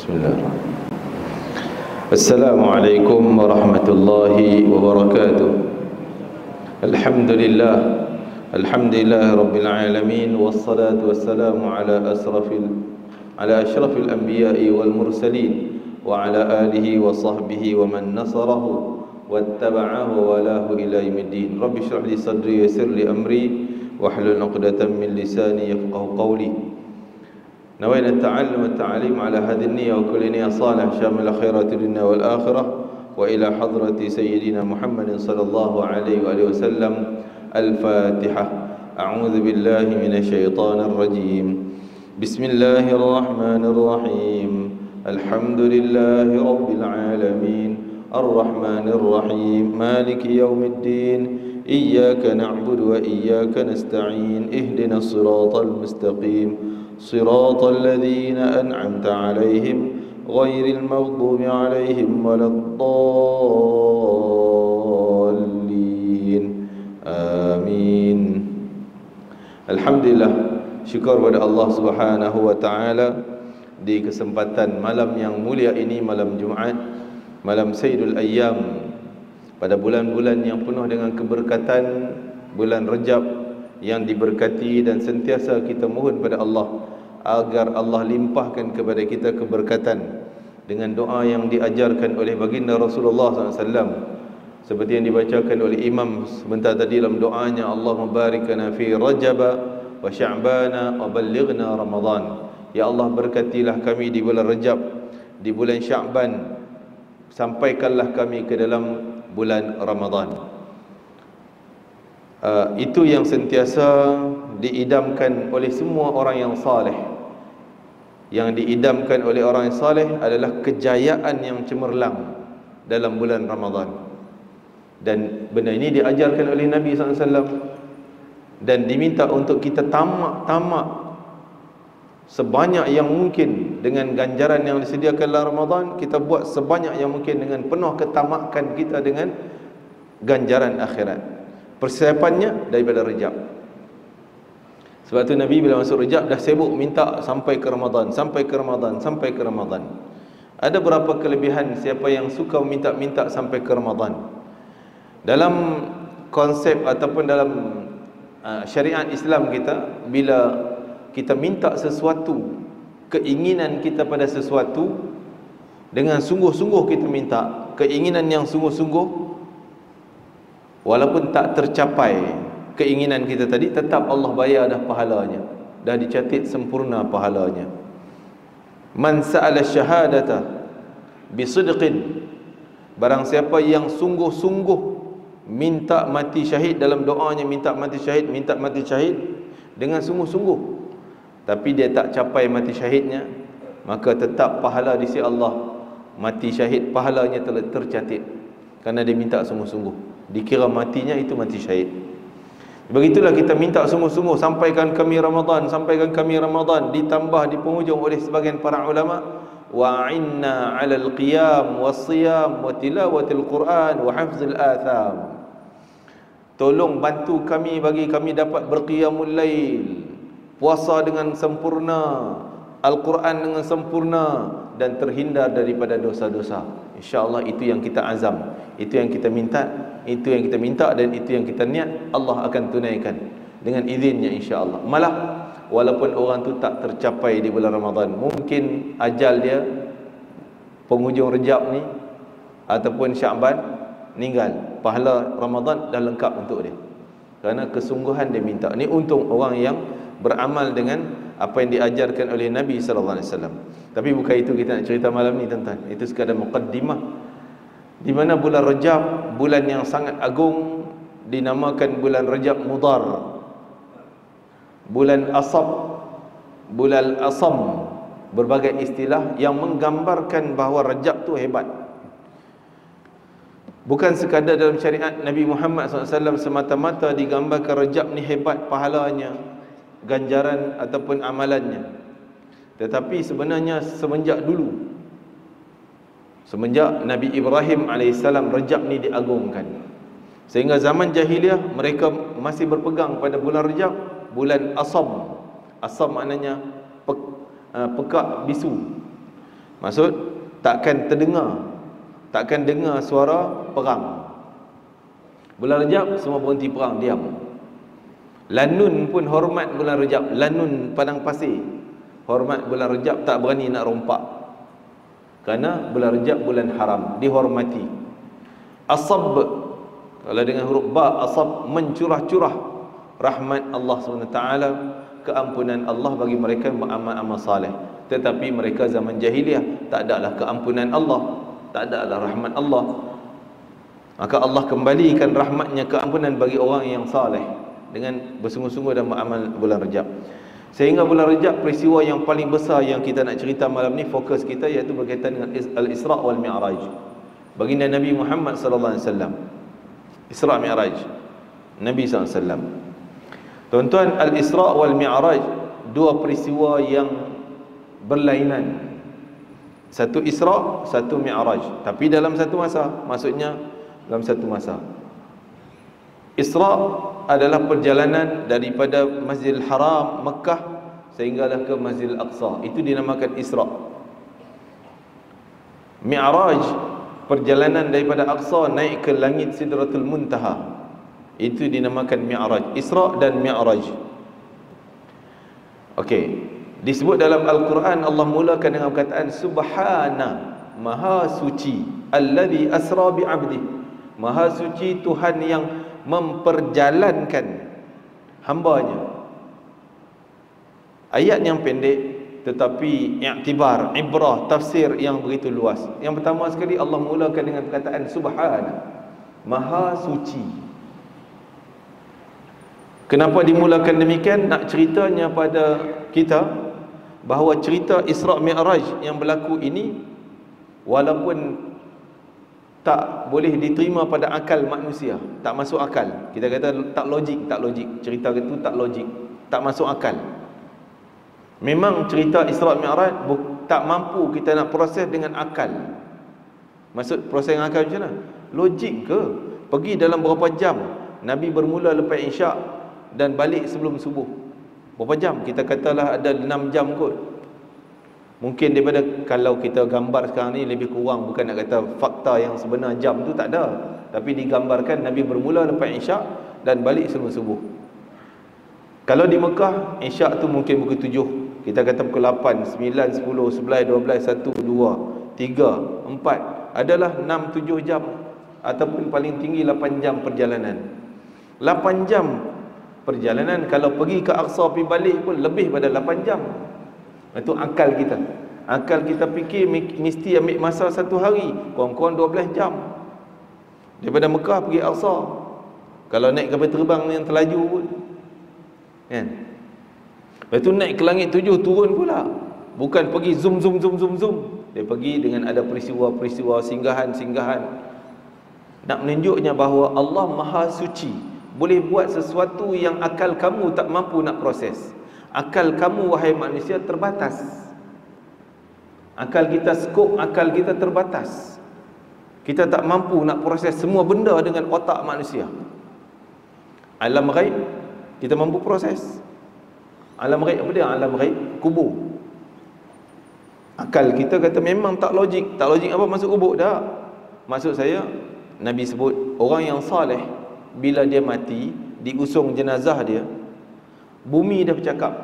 Bismillahirrahmanirrahim. Assalamualaikum warahmatullahi wabarakatuh. Alhamdulillah, alhamdulillah rabbil alamin, wassalatu wassalamu ala asyrafil anbiya'i wal mursalin wa ala alihi wa sahbihi wa man nasarahu wattaba'ahu wa lahu ila yaumiddin. Rabbi shrah li sadri wa yassir li amri wahlul 'uqdatam min lisani yafqahu qawli. نوينا التعلم والتعليم على هذه النية وكل نية صالح شامل خيرات الدنيا والآخرة وإلى حضرة سيدنا محمد صلى الله عليه وآله وسلم. الفاتحة. أعوذ بالله من الشيطان الرجيم. بسم الله الرحمن الرحيم. الحمد لله رب العالمين الرحمن الرحيم مالك يوم الدين إياك نعبد وإياك نستعين اهدنا الصراط المستقيم صراط الذين أنعمت عليهم غير المغضوب عليهم ولا الضالين آمين. Alhamdulillah, syukur kepada Allah Subhanahu wa taala di kesempatan malam yang mulia ini, malam Jumaat, malam Sayyidul Ayyam, pada bulan-bulan yang penuh dengan keberkatan, bulan Rajab yang diberkati, dan sentiasa kita mohon pada Allah agar Allah limpahkan kepada kita keberkatan dengan doa yang diajarkan oleh baginda Rasulullah SAW, seperti yang dibacakan oleh imam sebentar tadi dalam doanya, Allahumma barikna fi Rajab wa Sya'bana wa ballighna Ramadan. Ya Allah, berkatilah kami di bulan Rajab, di bulan Sya'ban, sampaikanlah kami ke dalam bulan Ramadan. Itu yang sentiasa diidamkan oleh semua orang yang saleh. Yang diidamkan oleh orang yang saleh adalah kejayaan yang cemerlang dalam bulan Ramadan. Dan benda ini diajarkan oleh Nabi SAW, dan diminta untuk kita tamak sebanyak yang mungkin dengan ganjaran yang disediakan dalam Ramadan. Kita buat sebanyak yang mungkin dengan penuh ketamakan kita dengan ganjaran akhirat. Persiapannya daripada Rejab. Sebab tu Nabi bila masuk Rejab dah sibuk minta sampai ke Ramadan, sampai ke Ramadan, sampai ke Ramadan. Ada berapa kelebihan siapa yang suka minta-minta sampai ke Ramadan. Dalam konsep ataupun dalam syariat Islam kita, bila kita minta sesuatu, keinginan kita pada sesuatu, dengan sungguh-sungguh kita minta, keinginan yang sungguh-sungguh, walaupun tak tercapai keinginan kita tadi, tetap Allah bayar dah pahalanya, dah dicatat sempurna pahalanya. Man sa'ala syahadata bisidqin, barang siapa yang sungguh-sungguh minta mati syahid dalam doanya, minta mati syahid dengan sungguh-sungguh, tapi dia tak capai mati syahidnya, maka tetap pahala di sisi Allah, mati syahid pahalanya telah tercatat, kerana dia minta sungguh-sungguh, dikira matinya itu mati syahid. Begitulah kita minta sungguh-sungguh, sampaikan kami Ramadan, sampaikan kami Ramadan. Ditambah di penghujung oleh sebagian para ulama, wa'inna 'alal qiyam was-siyam wa tilawatil Quran wa hafzil atham. Tolong bantu kami, bagi kami dapat berqiyamul lail, puasa dengan sempurna, Al-Quran dengan sempurna, dan terhindar daripada dosa-dosa. InsyaAllah itu yang kita azam, itu yang kita minta, dan itu yang kita niat, Allah akan tunaikan dengan izinnya insyaAllah. Malah walaupun orang tu tak tercapai di bulan Ramadan, mungkin ajal dia penghujung Rejab ni ataupun Sya'ban, meninggal, pahala Ramadan dah lengkap untuk dia, kerana kesungguhan dia minta. Ni untung orang yang beramal dengan apa yang diajarkan oleh Nabi SAW. Tapi bukan itu kita nak cerita malam ni, tuan-tuan. Itu sekadar muqaddimah, di mana bulan Rajab, bulan yang sangat agung, dinamakan bulan Rajab Mudar, bulan Asab, bulan Asam, berbagai istilah yang menggambarkan bahawa Rajab tu hebat. Bukan sekadar dalam syariat Nabi Muhammad SAW semata-mata digambarkan Rajab ni hebat pahalanya, ganjaran ataupun amalannya. Tetapi sebenarnya semenjak dulu, semenjak Nabi Ibrahim AS, Rajab ni diagungkan. Sehingga zaman jahiliah mereka masih berpegang pada bulan Rajab, bulan Asam. Asam maknanya pekak bisu. Maksud takkan dengar suara perang. Bulan Rejab semua berhenti perang, diam. Lanun pun hormat bulan Rejab. Lanun padang pasir hormat bulan Rejab, tak berani nak rompak. Kerana bulan Rejab bulan haram, dihormati. Asab, kalau dengan huruf ba, asab, mencurah-curah rahmat Allah SWT, keampunan Allah bagi mereka yang beramal-amal saleh. Tetapi mereka zaman jahiliah tak adalah keampunan Allah, tak adalah rahmat Allah. Maka Allah kembalikan rahmatnya, keampunan bagi orang yang saleh dengan bersungguh-sungguh dan beramal bulan Rejab. Sehingga bulan Rejab, peristiwa yang paling besar yang kita nak cerita malam ni, fokus kita, iaitu berkaitan dengan Al-Isra' wal Mi'raj. Baginda Nabi Muhammad sallallahu alaihi wasallam, Isra' Mi'raj Nabi sallallahu alaihi wasallam. Tuan-tuan, Al-Isra' wal Mi'raj dua peristiwa yang berlainan. Satu Isra', satu Mi'raj, tapi dalam satu masa. Maksudnya dalam satu masa. Isra' adalah perjalanan daripada Masjidil Haram Mekah sehinggalah ke Masjidil Aqsa. Itu dinamakan Isra'. Mi'raj, perjalanan daripada Aqsa naik ke langit Sidratul Muntaha. Itu dinamakan Mi'raj. Isra' dan Mi'raj. Okey. Disebut dalam Al-Quran, Allah mulakan dengan perkataan Subhana, Maha suci, Alladhi asra bi'abdih, Maha suci Tuhan yang memperjalankan hambanya. Ayat yang pendek tetapi i'tibar, ibrah, tafsir yang begitu luas. Yang pertama sekali, Allah mulakan dengan perkataan Subhana, Maha suci. Kenapa dimulakan demikian? Nak ceritanya pada kita bahawa cerita Isra' Mi'raj yang berlaku ini, walaupun tak boleh diterima pada akal manusia, tak masuk akal. Kita kata tak logik. Cerita itu tak logik, tak masuk akal. Memang cerita Isra' Mi'raj tak mampu kita nak proses dengan akal. Maksud proses dengan akal macam mana? Logik ke? Pergi dalam berapa jam? Nabi bermula lepas Isyak dan balik sebelum subuh. Berapa jam? Kita katalah ada 6 jam kot. Mungkin daripada, kalau kita gambar sekarang ni lebih kurang, bukan nak kata fakta yang sebenar jam tu tak ada, tapi digambarkan Nabi bermula lepas Isyak dan balik sebelum subuh. Kalau di Mekah, Isyak tu mungkin pukul 7, kita kata pukul 8, 9, 10, 11, 12, 1, 2, 3, 4, adalah 6-7 jam, ataupun paling tinggi 8 jam perjalanan. 8 jam perjalanan, kalau pergi ke Aqsa pergi balik pun lebih pada 8 jam. Itu akal kita. Akal kita fikir mesti ambil masa 1 hari, kurang-kurang 12 jam daripada Mekah pergi Aqsa. Kalau naik kapal terbang yang terlaju pun, kan? Lepas tu naik ke langit 7, turun pula. Bukan pergi zoom. Dia pergi dengan ada peristiwa-peristiwa, singgahan-singgahan. Nak menunjuknya bahawa Allah Maha Suci, boleh buat sesuatu yang akal kamu tak mampu nak proses. Akal kamu, wahai manusia, terbatas. Akal kita skop, akal kita terbatas. Kita tak mampu nak proses semua benda dengan otak manusia. Alam ghaib kita mampu proses. Alam ghaib apa dia? Alam ghaib kubur. Akal kita kata memang tak logik. Tak logik apa masuk kubur? Tak. Maksud saya, Nabi sebut orang yang saleh, bila dia mati, diusung jenazah dia, bumi dah bercakap,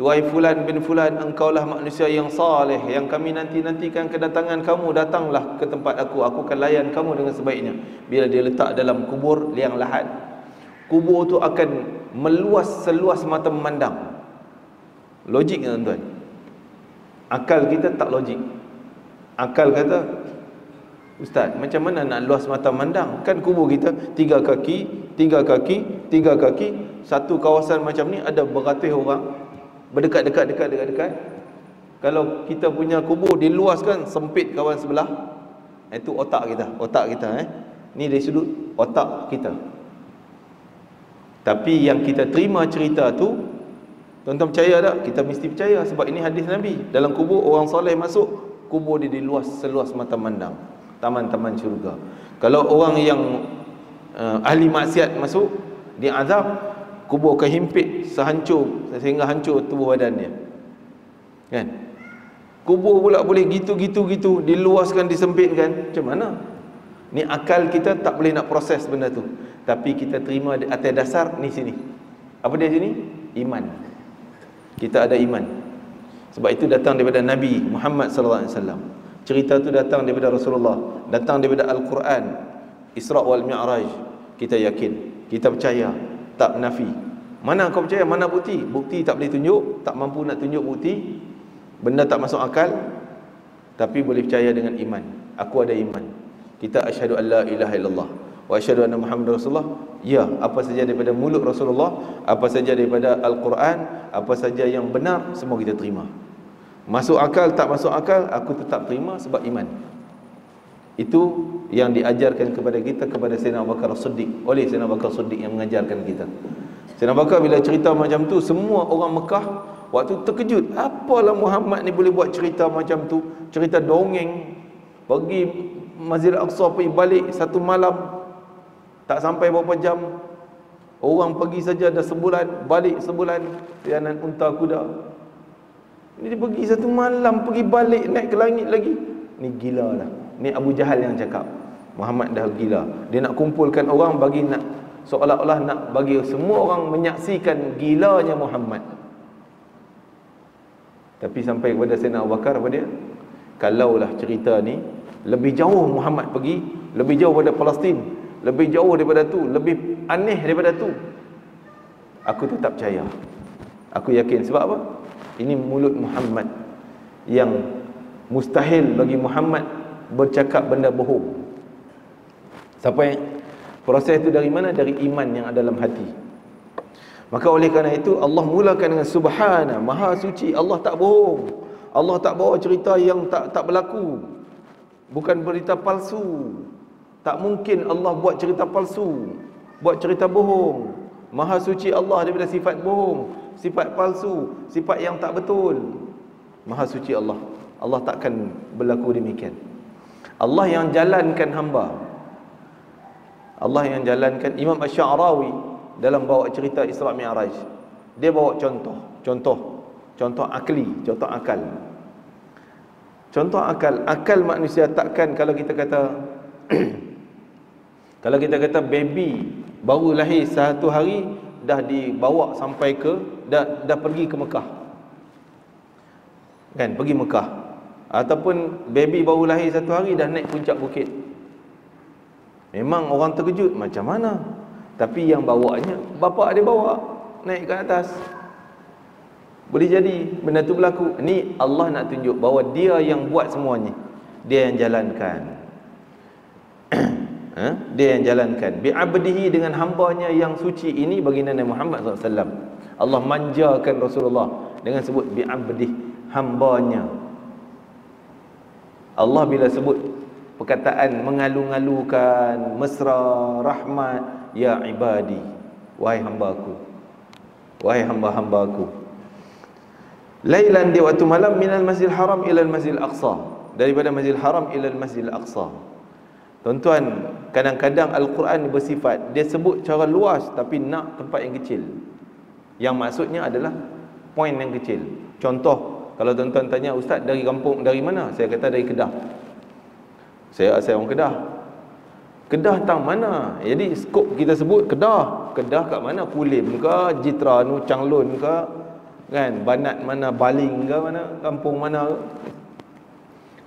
wahai fulan bin fulan, engkaulah manusia yang saleh, yang kami nanti-nantikan kedatangan kamu, datanglah ke tempat aku akan layan kamu dengan sebaiknya. Bila dia letak dalam kubur liang lahat, kubur tu akan meluas seluas mata memandang. Logik tak tuan-tuan? Akal kita tak logik. Akal kata, Ustaz, macam mana nak luas mata memandang? Kan kubur kita 3 kaki, satu kawasan macam ni ada beratus orang berdekat. Kalau kita punya kubur diluaskan, sempit kawan sebelah, itu otak kita. Ni dari sudut otak kita. Tapi yang kita terima cerita tu, tuan-tuan percaya tak? Kita mesti percaya, sebab ini hadis Nabi. Dalam kubur orang soleh masuk, kubur dia diluas seluas mata memandang, taman-taman syurga. Kalau orang yang ahli maksiat masuk, dia azab, kubur kehimpit sehancur, sehingga hancur tubuh badan dia, kan? Kubur pula boleh gitu, diluaskan, disempitkan. Macam mana? Ni akal kita tak boleh nak proses benda tu. Tapi kita terima atas dasar ni sini. Apa dia sini? Iman. Kita ada iman. Sebab itu datang daripada Nabi Muhammad sallallahu alaihi wasallam. Cerita tu datang daripada Rasulullah, datang daripada Al-Quran, Isra wal Mi'raj. Kita yakin, kita percaya, tak nafi. Mana kau percaya, mana bukti? Bukti tak boleh tunjuk, tak mampu nak tunjuk bukti. Benda tak masuk akal, tapi boleh percaya dengan iman. Aku ada iman. Kita asyhadu an la ilaha illallah wa asyhadu anna Muhammadar Rasulullah. Ya, apa saja daripada mulut Rasulullah, apa saja daripada Al-Quran, apa saja yang benar, semua kita terima. Masuk akal, tak masuk akal, aku tetap terima sebab iman. Itu yang diajarkan kepada kita, kepada Sayyidina Abu Bakar As-Siddiq, oleh Sayyidina Abu Bakar As-Siddiq yang mengajarkan kita. Sayyidina Abu Bakar bila cerita macam tu, semua orang Mekah waktu terkejut. Apalah Muhammad ni boleh buat cerita macam tu, cerita dongeng, pergi Masjid Al-Aqsa, pergi balik satu malam, tak sampai berapa jam. Orang pergi saja dah sebulan, balik sebulan, perjalanan unta kuda. Ini dia pergi satu malam, pergi balik, naik ke langit lagi. Ni gila lah. Ni Abu Jahal yang cakap Muhammad dah gila. Dia nak kumpulkan orang, bagi nak seolah-olah nak bagi semua orang menyaksikan gilanya Muhammad. Tapi sampai kepada Sayyidina Abu Bakar, apa dia? Kalaulah cerita ni lebih jauh Muhammad pergi, lebih jauh daripada Palestin, lebih jauh daripada tu, lebih aneh daripada tu, aku tetap percaya. Aku yakin. Sebab apa? Ini mulut Muhammad yang mustahil bagi Muhammad bercakap benda bohong. Sampai proses itu dari mana? Dari iman yang ada dalam hati. Maka oleh kerana itu Allah mulakan dengan Subhana, Maha Suci. Allah tak bohong. Allah tak bawa cerita yang tak berlaku. Bukan berita palsu. Tak mungkin Allah buat cerita palsu, buat cerita bohong. Maha Suci Allah daripada sifat bohong, sifat palsu, sifat yang tak betul. Maha Suci Allah. Allah takkan berlaku demikian. Allah yang jalankan hamba. Allah yang jalankan. Imam Asy-Sya'rawi dalam bawa cerita Isra Mi'raj, dia bawa contoh akli, contoh akal. Contoh akal. Akal manusia takkan, kalau kita kata kalau kita kata baby baru lahir satu hari dah dibawa sampai ke dah pergi ke Mekah, kan, pergi Mekah. Ataupun baby baru lahir satu hari dah naik puncak bukit. Memang orang terkejut, macam mana? Tapi yang bawanya bapa dia bawa naik ke atas. Boleh jadi benda tu berlaku. Ni Allah nak tunjuk bahawa dia yang buat semuanya, dia yang jalankan. Dia yang jalankan. Bi'abdihi, dengan hambanya yang suci ini, baginda Nabi Muhammad SAW. Allah manjakan Rasulullah dengan sebut bi'abdih, hambanya. Allah bila sebut perkataan mengalu-ngalukan, mesra, rahmat, ya ibadi, wahai hamba-Ku, wahai hamba-hamba-Ku. Lailan, di waktu malam, minal masjidil haram ilal masjidil aqsa, daripada masjidil haram ilal masjidil aqsa. Tuan-tuan, kadang-kadang Al-Quran bersifat, dia sebut cara luas tapi nak tempat yang kecil. Yang maksudnya adalah poin yang kecil. Contoh, kalau tuan-tuan tanya, Ustaz dari kampung, dari mana? Saya kata dari Kedah. Saya orang Kedah. Kedah tang mana? Jadi skop kita sebut Kedah. Kedah kat mana? Kulim ke, Jitra nu, Changlun ke, kan, Banat mana, Baling ke mana, kampung mana.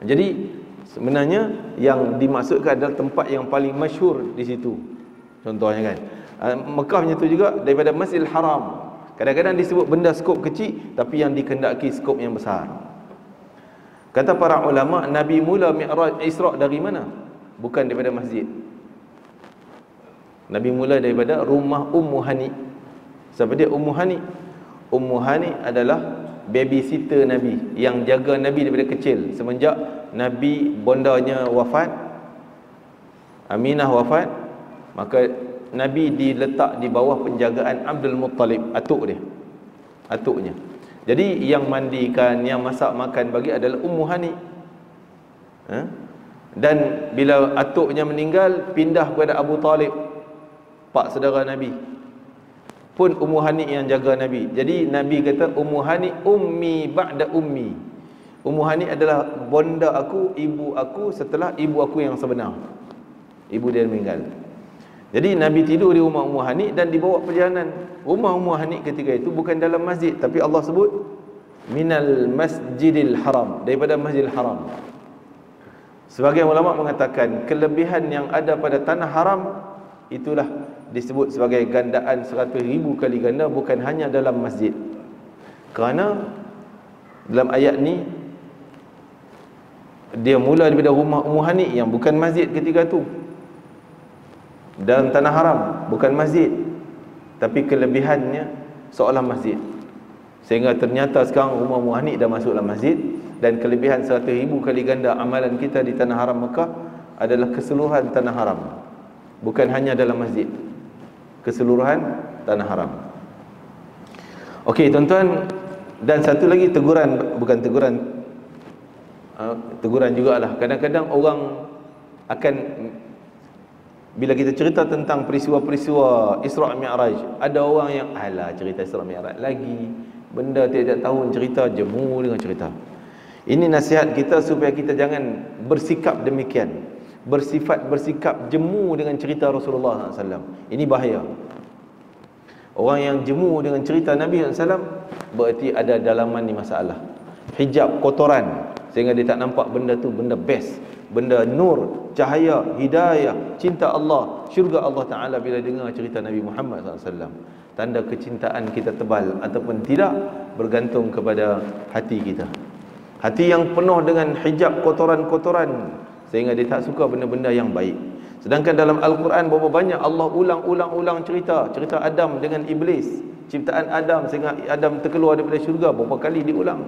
Jadi sebenarnya yang dimaksudkan adalah tempat yang paling masyhur di situ. Contohnya kan, Mekah macam tu juga, daripada Masjidil Haram. Kadang-kadang disebut benda skop kecil, tapi yang dikehendaki skop yang besar. Kata para ulama, Nabi mula Mi'raj Isra dari mana? Bukan daripada masjid. Nabi mula daripada rumah Ummu Hani. Siapa dia Ummu Hani? Ummu Hani adalah babysitter Nabi, yang jaga Nabi daripada kecil. Semenjak Nabi bondanya wafat, Aminah wafat, maka Nabi diletak di bawah penjagaan Abdul Muttalib, atuk dia, atuknya. Jadi yang mandikan, yang masak makan bagi adalah Ummu Hani. Dan bila atuknya meninggal, pindah kepada Abu Talib, pak saudara Nabi. Pun Ummu Hani yang jaga Nabi. Jadi Nabi kata Ummu Hani ummi ba'da ummi. Ummu Hani adalah bonda aku, ibu aku setelah ibu aku yang sebenar. Ibu dia meninggal. Jadi Nabi tidur di rumah Ummu Hani dan dibawa perjalanan. Rumah Ummu Hani ketika itu bukan dalam masjid, tapi Allah sebut minal masjidil haram, daripada masjidil haram. Sebagian ulama mengatakan kelebihan yang ada pada tanah haram itulah disebut sebagai gandaan 100,000 kali ganda, bukan hanya dalam masjid. Kerana dalam ayat ni dia mula daripada rumah Ummu Hani yang bukan masjid ketika tu, dalam tanah haram, bukan masjid, tapi kelebihannya seolah masjid. Sehingga ternyata sekarang rumah Ummu Hani dah masuk dalam masjid, dan kelebihan 100,000 kali ganda amalan kita di tanah haram Mekah adalah keseluruhan tanah haram, bukan hanya dalam masjid, keseluruhan tanah haram. Okey tuan-tuan, dan satu lagi teguran, bukan teguran, teguran jugalah. Kadang-kadang orang akan, bila kita cerita tentang peristiwa-peristiwa Isra' Mi'raj, ada orang yang alah cerita Isra' Mi'raj lagi, benda tiap-tiap tahun cerita, jemu dengan cerita. Ini nasihat kita supaya kita jangan bersikap demikian, bersikap jemu dengan cerita Rasulullah SAW. Ini bahaya. Orang yang jemu dengan cerita Nabi SAW berarti ada dalaman ni masalah, hijab kotoran, sehingga dia tak nampak benda tu benda best, benda nur, cahaya, hidayah, cinta Allah, syurga Allah Ta'ala bila dengar cerita Nabi Muhammad SAW. Tanda kecintaan kita tebal ataupun tidak bergantung kepada hati kita. Hati yang penuh dengan hijab kotoran-kotoran, sehingga dia tak suka benda-benda yang baik. Sedangkan dalam Al-Quran berapa banyak Allah ulang cerita Adam dengan Iblis, ciptaan Adam sehingga Adam terkeluar daripada syurga, berapa kali diulang.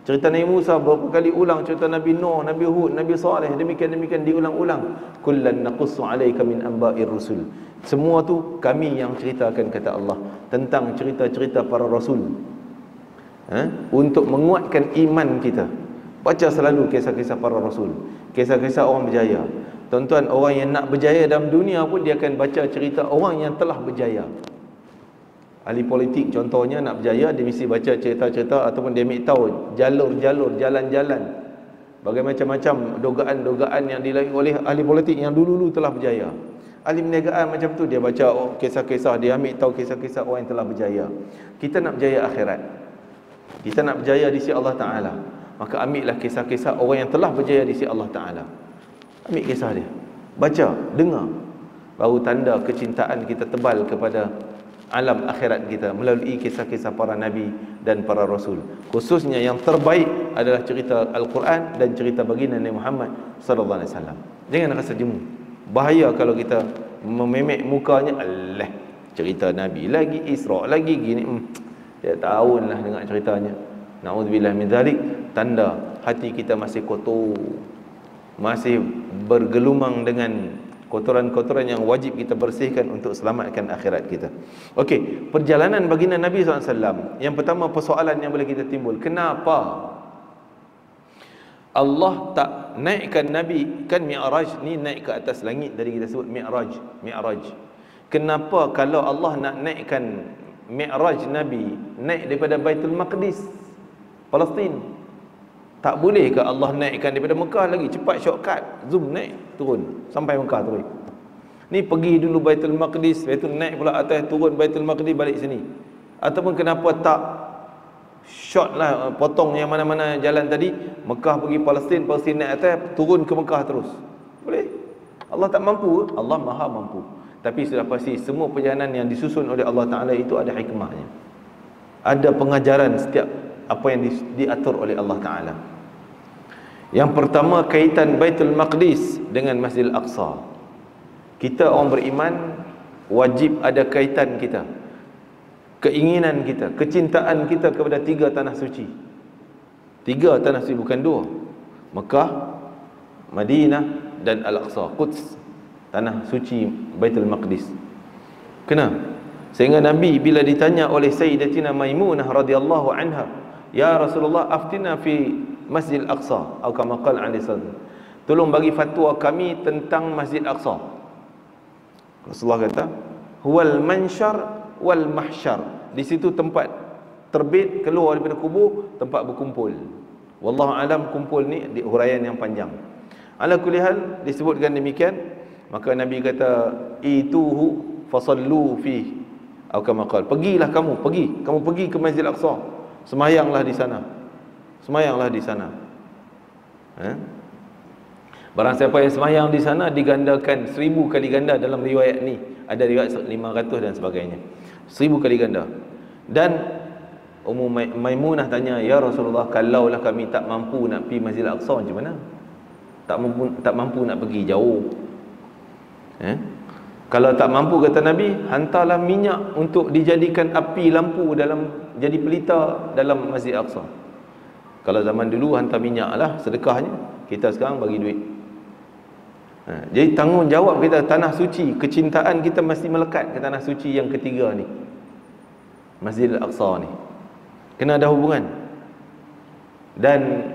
Cerita Nabi Musa berapa kali ulang, cerita Nabi Nuh, Nabi Hud, Nabi Saleh, demikian diulang-ulang. Kullan naqussu 'alaika min anba'ir rusul. Semua tu kami yang ceritakan, kata Allah, tentang cerita-cerita para rasul. Untuk menguatkan iman kita. Baca selalu kisah-kisah para rasul, kisah-kisah orang berjaya. Tuan-tuan, orang yang nak berjaya dalam dunia pun dia akan baca cerita orang yang telah berjaya. Ahli politik contohnya nak berjaya, dia mesti baca cerita-cerita ataupun dia ambil tahu jalur-jalur, jalan-jalan, bagaimana macam-macam dogaan-dogaan yang dilalui oleh ahli politik yang dulu-dulu telah berjaya. Ahli perniagaan macam tu, dia baca kisah-kisah, dia ambil tahu kisah-kisah orang yang telah berjaya. Kita nak berjaya akhirat, kita nak berjaya di sisi Allah Ta'ala, maka ambillah kisah-kisah orang yang telah berjaya di sisi Allah Ta'ala. Ambil kisah dia, baca, dengar, baru tanda kecintaan kita tebal kepada alam akhirat kita melalui kisah-kisah para nabi dan para rasul. Khususnya yang terbaik adalah cerita Al-Quran dan cerita baginda Nabi Muhammad sallallahu alaihi wasallam. Jangan rasa jemu. Bahaya kalau kita mememek mukanya, alah cerita nabi lagi, Isra lagi gini, tiap tahun lah dengar ceritanya. Na'udzubillah min zalik. Tanda hati kita masih kotor, masih bergelumang dengan kotoran-kotoran yang wajib kita bersihkan untuk selamatkan akhirat kita. Okey, perjalanan baginda Nabi SAW. Yang pertama, persoalan yang boleh kita timbul, kenapa Allah tak naikkan Nabi? Kan Mi'raj ni naik ke atas langit, dari kita sebut Mi'raj. Kenapa kalau Allah nak naikkan Mi'raj Nabi, naik daripada Baitul Maqdis, Palestin, tak boleh ke Allah naikkan daripada Mekah lagi, cepat, shortcut, zoom, naik, turun sampai Mekah terus? Ni pergi dulu Baitul Maqdis, Baitul naik pula atas, turun Baitul Maqdis, balik sini. Ataupun kenapa tak short lah, potong yang mana-mana jalan tadi, Mekah pergi Palestin, Palestin naik atas, turun ke Mekah terus? Boleh? Allah tak mampu? Allah Maha mampu. Tapi sudah pasti semua perjalanan yang disusun oleh Allah Ta'ala itu ada hikmahnya, ada pengajaran setiap apa yang diatur oleh Allah Ta'ala. Yang pertama, kaitan Baitul Maqdis dengan Masjidil Aqsa. Kita orang beriman wajib ada kaitan kita, keinginan kita, kecintaan kita kepada 3 tanah suci. 3 tanah suci, bukan 2. Mekah, Madinah dan Al-Aqsa, Quds, tanah suci Baitul Maqdis. Kenapa? Sehingga Nabi bila ditanya oleh Sayyidatina Maimunah radhiyallahu anha, ya Rasulullah, aftina fi Masjid Al-Aqsa, atau kama qala alaihi salam, tolong bagi fatwa kami tentang Masjid Al-Aqsa. Rasulullah kata, huwal mansyar wal mahsyar, di situ tempat terbit keluar daripada kubur, tempat berkumpul. Wallahu alam, kumpul ni di huraian yang panjang. Ala kulli hal disebutkan demikian, maka Nabi kata ituhu fasallu fi, atau kama qala, pergilah kamu, kamu pergi ke Masjid Al-Aqsa, semayanglah di sana. Semayanglah di sana. Barang siapa yang semayang di sana digandakan 1000 kali ganda dalam riwayat ni. Ada riwayat 500 dan sebagainya. 1000 kali ganda. Dan Ummu Maimunah tanya, ya Rasulullah, kalaulah kami tak mampu nak pergi Masjid Al-Aqsa macam mana? Tak mampu nak pergi jauh. Kalau tak mampu, kata Nabi, hantarlah minyak untuk dijadikan api lampu dalam, jadi pelita dalam Masjid Al-Aqsa. Kalau zaman dulu hantar minyak lah sedekahnya, kita sekarang bagi duit. Jadi tanggungjawab kita, tanah suci, kecintaan kita mesti melekat ke tanah suci yang ketiga ni, Masjid Al-Aqsa ni. Kena ada hubungan. Dan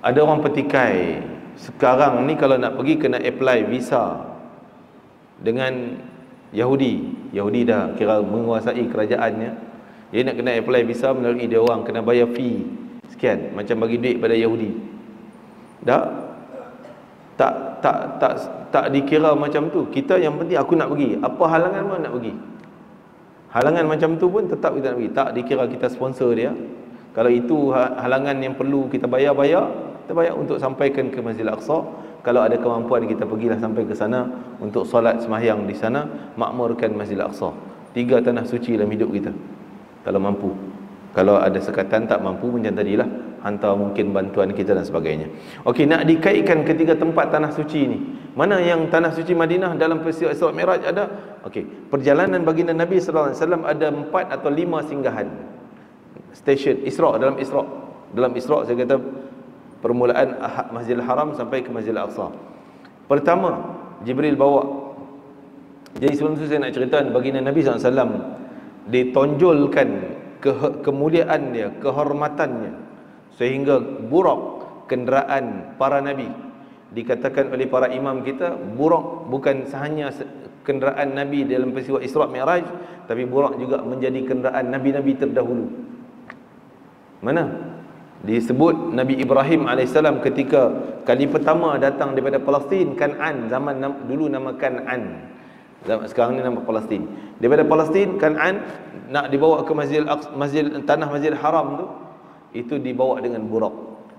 ada orang petikai sekarang ni, kalau nak pergi kena apply visa dengan Yahudi dah kira menguasai kerajaannya. Dia nak kena apply visa melalui dia orang, kena bayar fee sekian, macam bagi duit pada Yahudi. Tak dikira macam tu. Kita yang penting aku nak pergi, apa halangan pun nak pergi. Halangan macam tu pun tetap kita nak pergi. Tak dikira kita sponsor dia. Kalau itu halangan yang perlu kita bayar, kita bayar untuk sampaikan ke Masjid Al-Aqsa. Kalau ada kemampuan, kita pergilah sampai ke sana untuk solat sembahyang di sana, makmurkan Masjid Al-Aqsa. 3 tanah suci dalam hidup kita, kalau mampu. Kalau ada sekatan tak mampu, macam tadilah, hantar mungkin bantuan kita dan sebagainya. Okey, nak dikaitkan ketiga tempat tanah suci ni. Mana yang tanah suci Madinah dalam peristiwa Isra Mi'raj ada? Okey, perjalanan baginda Nabi sallallahu alaihi wasallam ada 4 atau 5 singgahan. Stesen Isra, dalam Isra saya kata permulaan Masjidil Haram sampai ke Masjidil Aqsa. Pertama, Jibril bawa. Jadi sebelum tu saya nak cerita, baginda Nabi SAW ditonjolkan kemuliaan dia, kehormatannya, sehingga burak kenderaan para Nabi. Dikatakan oleh para imam kita, burak bukan hanya kenderaan Nabi dalam peristiwa Isra Mi'raj, tapi burak juga menjadi kenderaan Nabi-Nabi terdahulu. Mana? Disebut Nabi Ibrahim AS ketika kali pertama datang daripada Palestin, Kan'an, zaman dulu nama Kan'an, sekarang ni nama Palestin. Daripada Palestin, Kan'an, nak dibawa ke tanah Masjid Haram tu, itu dibawa dengan burak.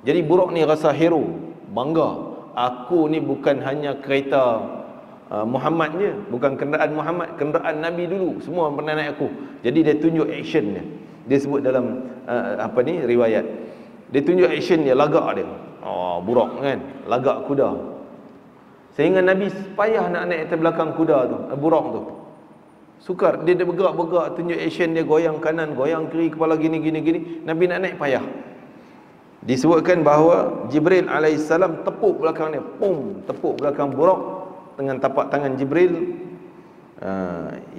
Jadi burak ni rasa hero, bangga. Aku ni bukan hanya kereta Muhammad je, bukan kenderaan Muhammad, kenderaan Nabi dulu, semua pernah naik aku. Jadi dia tunjuk action dia. Dia sebut dalam riwayat. Dia tunjuk action dia, lagak dia. Burak kan, lagak kuda. Sehingga Nabi payah nak naik atas belakang kuda tu, burak tu. Sukar, dia bergerak-bergerak, tunjuk action dia, goyang kanan, goyang kiri, kepala gini. Nabi nak naik payah. Disebutkan bahawa Jibril alaihissalam tepuk belakang dia, tepuk belakang burak dengan tapak tangan Jibril.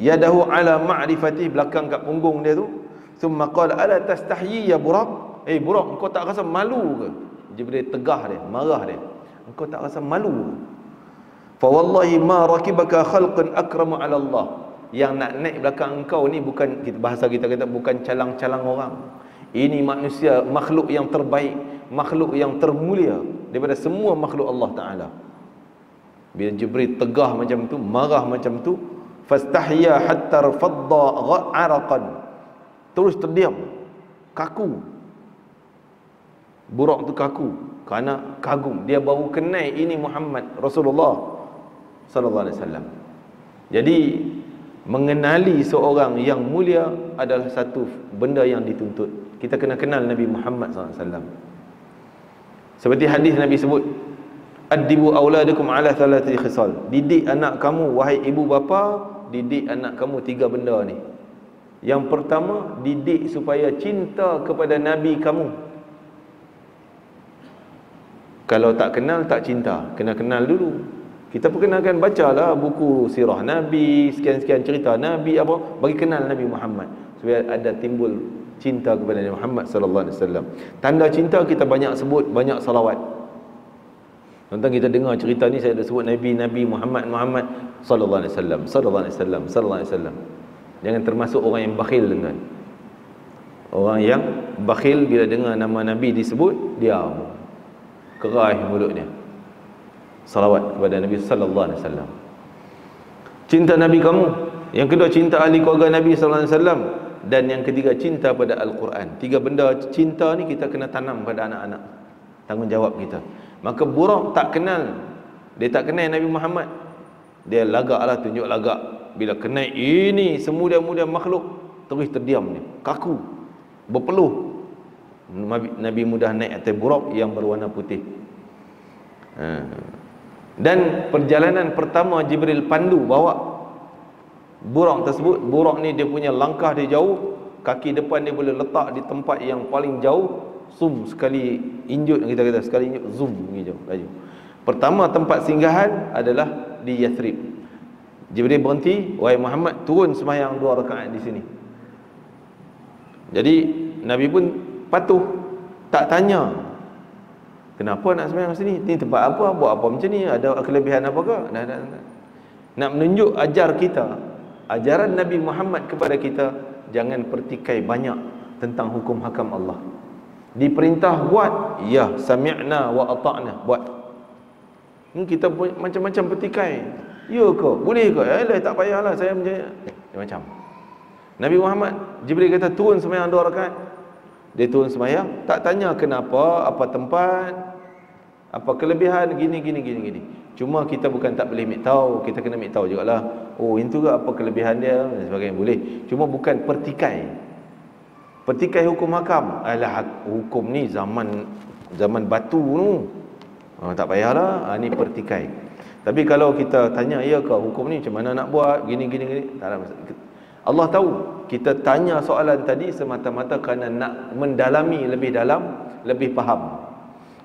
Yadahu ala ma'rifati, belakang kat punggung dia tu. Thumma qala ala tastahyi ya burak. Burak, engkau tak rasa malu ke? Jibril tegah dia, marah dia. Engkau tak rasa malu ke? Fa wallahi ma rakibaka khalqan akramu ala Allah. Yang nak naik belakang engkau ni bukan, bahasa kita kata, bukan calang-calang orang. Ini manusia, makhluk yang terbaik, makhluk yang termulia daripada semua makhluk Allah Ta'ala. Bila Jibril tegah macam tu, marah macam tu, fastahya hatta rafadda araqan, terus terdiam, kaku. Burak tu kaku kerana kagum. Dia baru kenal ini Muhammad Rasulullah sallallahu alaihi wasallam. Jadi mengenali seorang yang mulia adalah satu benda yang dituntut. Kita kena kenal Nabi Muhammad sallallahu alaihi wasallam. Seperti hadis Nabi sebut, addibu auladakum ala thalathati khisal. Didik anak kamu, wahai ibu bapa, didik anak kamu 3 benda ni. Yang pertama, didik supaya cinta kepada Nabi kamu. Kalau tak kenal, tak cinta. Kena kenal dulu. Kita perkenalkan, bacalah buku sirah Nabi, sekian-sekian cerita Nabi, apa, bagi kenal Nabi Muhammad, supaya ada timbul cinta kepada Nabi Muhammad sallallahu alaihi wasallam. Tanda cinta kita banyak sebut, banyak salawat. Tentang kita dengar cerita ni, saya ada sebut Nabi Muhammad sallallahu alaihi wasallam, sallallahu alaihi wasallam, sallallahu alaihi wasallam. Jangan termasuk orang yang bakhil dengan. Orang yang bakhil bila dengar nama Nabi disebut, diam, kerai mulutnya. Salawat kepada Nabi sallallahu alaihi wasallam. Cinta Nabi kamu. Yang kedua, cinta ahli keluarga Nabi sallallahu alaihi wasallam. Dan yang ketiga, cinta pada Al-Quran. 3 benda cinta ni kita kena tanam pada anak-anak. Tanggungjawab kita. Maka Buraq tak kenal, dia tak kenal Nabi Muhammad. Dia lagaklah, tunjuk lagak. Bila kenal ini semulia-mulia makhluk, terus terdiam dia, kaku, berpeluh. Nabi mudah naik atas Buraq yang berwarna putih. Dan perjalanan pertama Jibril pandu bawa Buraq tersebut. Buraq ni dia punya langkah dia jauh, kaki depan dia boleh letak di tempat yang paling jauh. Zoom sekali injut, kita kata sekali injut, zoom pergi jauh, laju. Pertama tempat singgahan adalah di Yathrib. Jibril berhenti, wahai Muhammad, turun sembahyang 2 rakaat di sini. Jadi Nabi pun patuh, tak tanya kenapa nak sembahyang sini, ni tempat apa, buat apa macam ni, ada kelebihan apa ke. Nak menunjuk ajar kita, ajaran Nabi Muhammad kepada kita, jangan pertikai banyak tentang hukum hakam Allah. Diperintah buat, ya, sami'na wa ata'na, buat. Kita macam-macam pertikai. Ya ke? Boleh ke? Tak payahlah, saya macam. Nabi Muhammad, Jibril kata turun sembahyang 2 rakaat. Dia turun sembahyang, tak tanya kenapa, apa tempat, apa kelebihan, gini. Cuma kita bukan tak boleh ambil tahu, kita kena ambil tahu jugalah. Oh, itu ke apa kelebihan dia dan sebagainya, boleh. Cuma bukan pertikai. Pertikai hukum hakam. Alah, hukum ni zaman batu tu. Tak payahlah, ni pertikai. Tapi kalau kita tanya, ya ke hukum ni macam mana nak buat, gini, tak ada masalah. Allah tahu kita tanya soalan tadi semata-mata kerana nak mendalami lebih dalam, lebih faham,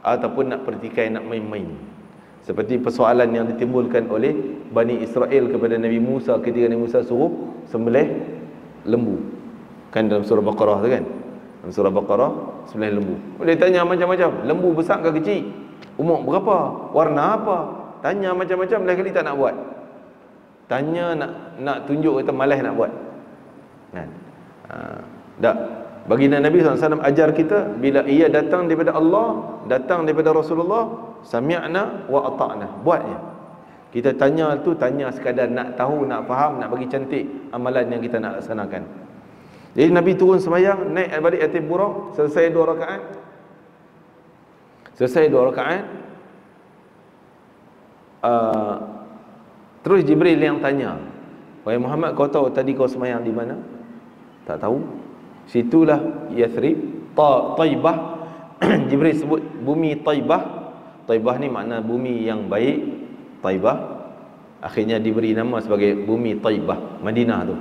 ataupun nak pertikai, nak main-main. Seperti persoalan yang ditimbulkan oleh Bani Israel kepada Nabi Musa ketika Nabi Musa suruh sembelih lembu. Kan dalam surah Baqarah tu kan? Dalam surah Baqarah, sembelih lembu. Boleh tanya macam-macam. Lembu besar ke kecil? Umur berapa? Warna apa? Tanya macam-macam, lain kali tak nak buat. Tanya nak tunjuk kata malas nak buat. Kan? Tak. Baginda Nabi SAW ajar kita, bila ia datang daripada Allah, datang daripada Rasulullah, sami'na wa ata'na, buatnya. Kita tanya tu, tanya sekadar nak tahu, nak faham, nak bagi cantik amalan yang kita nak laksanakan. Jadi Nabi turun sembahyang, naik balik atas Buraq, selesai 2 rakaat. Selesai 2 rakaat, terus Jibril yang tanya, wahai Muhammad, kau tahu tadi kau sembahyang di mana? Tak tahu. Situlah Yathrib, Taibah. Jibril sebut bumi Taibah. Taibah ni makna bumi yang baik. Taibah akhirnya diberi nama sebagai bumi Taibah, Madinah tu.